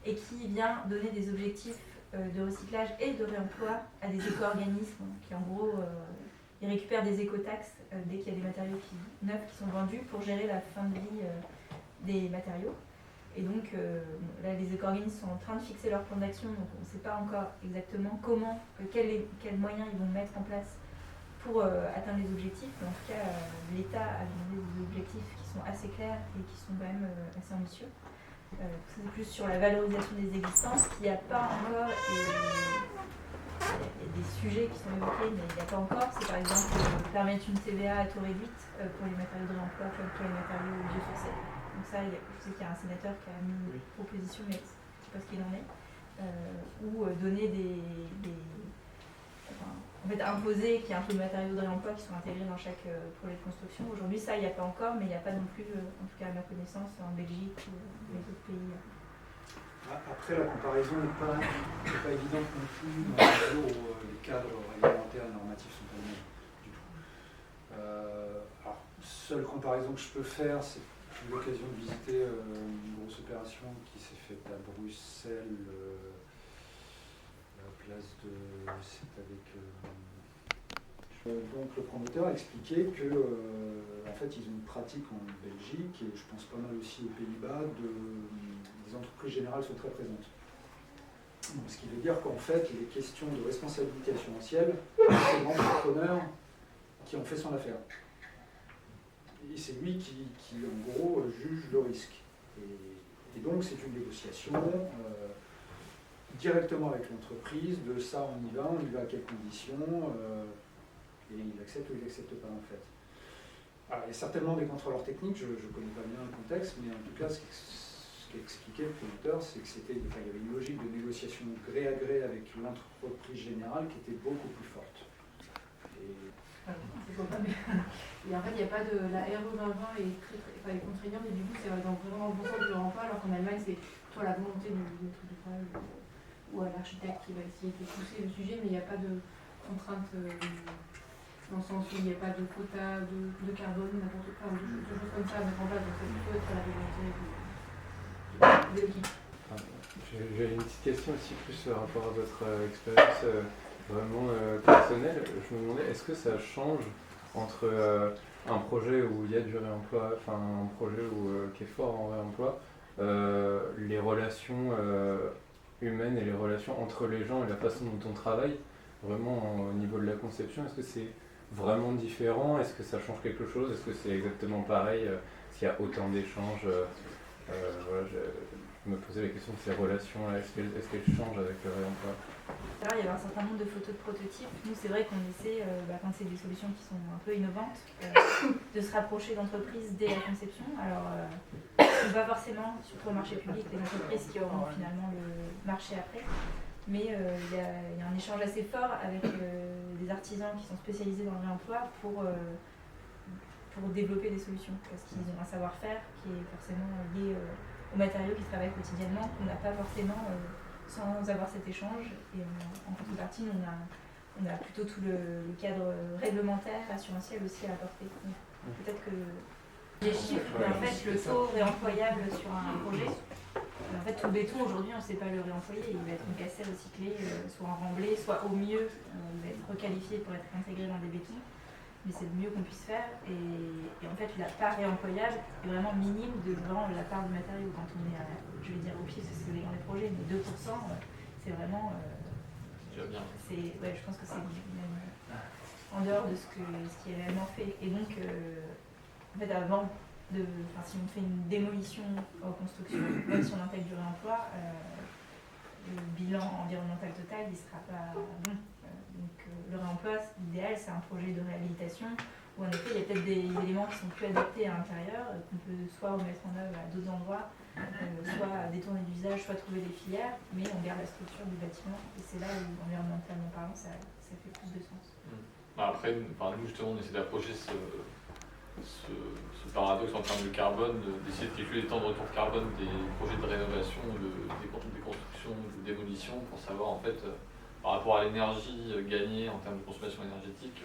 et qui vient donner des objectifs de recyclage et de réemploi à des éco-organismes qui en gros ils récupèrent des écotaxes dès qu'il y a des matériaux neufs qui sont vendus pour gérer la fin de vie des matériaux. Et donc là les éco-organismes sont en train de fixer leur plan d'action, donc on ne sait pas encore exactement comment, quels moyens ils vont mettre en place pour atteindre les objectifs. Mais en tout cas, l'État a donné des objectifs qui sont assez clairs et qui sont quand même assez ambitieux. C'est plus sur la valorisation des existences qu'il n'y a pas encore. Il y a des sujets qui sont évoqués, mais il n'y a pas encore. C'est par exemple permettre une TVA à taux réduite pour les matériaux de réemploi comme pour les matériaux biosourcés. Donc ça, je sais qu'il y a un sénateur qui a mis une proposition, mais je ne sais pas ce qu'il en est. Ou donner en fait, imposer qu'il y ait un peu de matériaux de réemploi qui sont intégrés dans chaque projet de construction. Aujourd'hui, ça, il n'y a pas encore, mais il n'y a pas non plus, en tout cas à ma connaissance, en Belgique ou les autres pays. Après, la comparaison n'est pas évidente non plus dans la mesure où les cadres réglementaires et normatifs sont pas les mêmes du tout. Alors, seule comparaison que je peux faire, c'est j'ai eu l'occasion de visiter une grosse opération qui s'est faite à Bruxelles, place de. C'est avec. Donc le promoteur a expliqué que en fait ils ont une pratique en Belgique et je pense pas mal aussi aux Pays-Bas des entreprises générales sont très présentes. Donc, ce qui veut dire qu'en fait les questions de responsabilité assurantielle, c'est l'entrepreneur qui en fait son affaire. Et c'est lui qui en gros juge le risque. Et donc c'est une négociation directement avec l'entreprise, de ça on y va à quelles conditions, et il accepte ou il n'accepte pas en fait. Alors, il y a certainement des contrôleurs techniques, je ne connais pas bien le contexte, mais en tout cas ce qu'expliquait le promoteur, c'est qu'il y avait une logique de négociation gré à gré avec l'entreprise générale qui était beaucoup plus forte. Et en fait, il n'y a pas de. La RE 2020 est très contraignante et du coup, c'est vraiment dans le bon sens du remploi, alors qu'en Allemagne, c'est toi la volonté du maître d'ouvrage ou à l'architecte qui va essayer de pousser le sujet, mais il n'y a pas de contrainte dans le sens où il n'y a pas de quota de carbone, n'importe quoi, de choses comme ça à mettre en place. Donc, ça peut être la volonté de l'équipe. J'ai une petite question aussi plus par rapport à votre expérience vraiment personnelle. Je me demandais, est-ce que ça change entre un projet où il y a du réemploi, enfin un projet qui est fort en réemploi, les relations humaines et les relations entre les gens et la façon dont on travaille, vraiment au niveau de la conception, est-ce que c'est vraiment différent? Est-ce que ça change quelque chose? Est-ce que c'est exactement pareil? Est-ce qu'il y a autant d'échanges? Voilà, Je me posais la question de ces relations-là, est-ce qu'elles changent avec le réemploi? Alors, il y avait un certain nombre de photos de prototypes. Nous, c'est vrai qu'on essaie, quand c'est des solutions qui sont un peu innovantes, de se rapprocher d'entreprises dès la conception. Alors, pas forcément, surtout au marché public, les entreprises qui auront finalement le marché après. Mais il y a un échange assez fort avec des artisans qui sont spécialisés dans le réemploi pour développer des solutions. Parce qu'ils ont un savoir-faire qui est forcément lié aux matériaux qu'ils travaillent quotidiennement, qu'on n'a pas forcément sans avoir cet échange. Et en contrepartie, on a plutôt tout le cadre réglementaire, assurantiel aussi à apporter. Donc, peut-être que les chiffres, mais en fait, le taux réemployable sur un projet, en fait, tout le béton aujourd'hui, on ne sait pas le réemployer. Il va être encassé, recyclé, soit en remblai, soit au mieux, il va être requalifié pour être intégré dans des bétons. Mais c'est le mieux qu'on puisse faire. Et en fait, la part réemployable est vraiment minime devant la part du matériau. Quand on est à, je vais dire au pied, parce que c'est dans les projets, mais 2%, c'est vraiment. Ouais, je pense que c'est même en dehors de ce qui est réellement fait. Et donc, en fait, avant si on fait une démolition en construction, même si on intègre du réemploi, le bilan environnemental total, il ne sera pas bon. Donc le réemploi, l'idéal, c'est un projet de réhabilitation où en effet, il y a peut-être des éléments qui sont plus adaptés à l'intérieur, qu'on peut soit remettre en œuvre à d'autres endroits, soit détourner d'usage, soit trouver des filières, mais on garde la structure du bâtiment. Et c'est là où, environnementalement parlant, ça fait plus de sens. Après, nous, justement, on essaie d'approcher ce paradoxe en termes de carbone, d'essayer de calculer les temps de retour carbone des projets de rénovation, des constructions, de démolition, pour savoir en fait, par rapport à l'énergie gagnée en termes de consommation énergétique,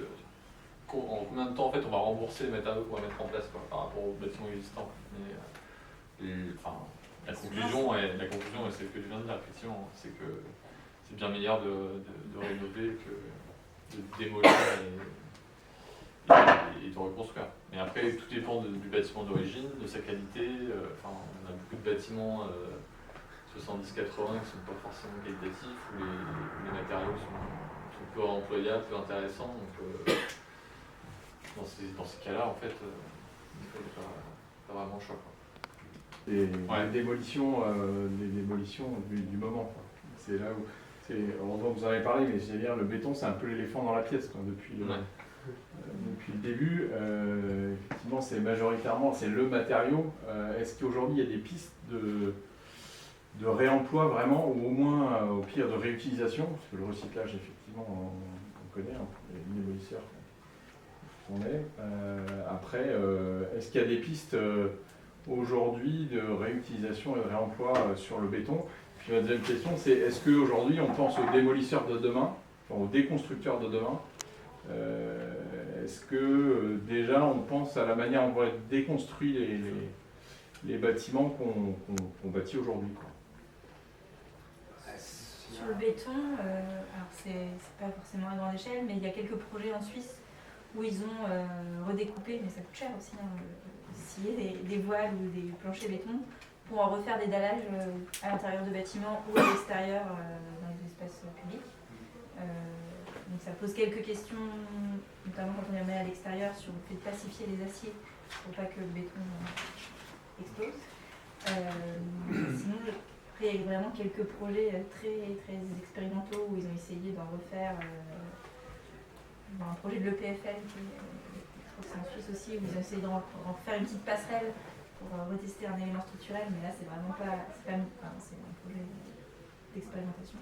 en combien de temps en fait on va rembourser les matériaux qu'on va mettre en place par rapport aux bâtiments existants. Mais, la conclusion est celle que je viens de dire, effectivement, c'est que c'est bien meilleur de rénover que de démolir et de reconstruire. Mais après, tout dépend du bâtiment d'origine, de sa qualité. On a beaucoup de bâtiments 70-80 qui ne sont pas forcément qualitatifs, où les matériaux sont peu employables, peu intéressants. Donc, dans ces cas-là, en fait, il ne faut pas vraiment le choix. Les démolitions du moment. C'est là où. Vous en avez parlé, mais c'est bien, le béton, c'est un peu l'éléphant dans la pièce depuis le début. Effectivement, c'est majoritairement le matériau. Est-ce qu'aujourd'hui, il y a des pistes de réemploi vraiment, ou au moins, au pire, de réutilisation? Parce que le recyclage, effectivement, on connaît, les démolisseurs qu'on est. Après, est-ce qu'il y a des pistes aujourd'hui de réutilisation et de réemploi sur le béton? Puis la deuxième question, c'est est-ce qu'aujourd'hui on pense aux démolisseurs de demain, aux déconstructeurs de demain? Est-ce que déjà on pense à la manière dont on va déconstruire les bâtiments qu'on bâtit aujourd'hui? Sur le béton, alors c'est pas forcément à grande échelle, mais il y a quelques projets en Suisse où ils ont redécoupé, mais ça coûte cher aussi, scier des voiles ou des planchers béton pour en refaire des dallages à l'intérieur de bâtiments ou à l'extérieur dans les espaces publics. Donc ça pose quelques questions, notamment quand on les remet à l'extérieur, sur le fait de pacifier les aciers pour pas que le béton explose. Sinon, après, il y a vraiment quelques projets très, très expérimentaux où ils ont essayé d'en refaire. Un projet de l'EPFL, je crois que c'est en Suisse aussi, où ils ont essayé d'en faire une petite passerelle pour retester un élément structurel, mais là c'est vraiment pas, c'est un projet d'expérimentation.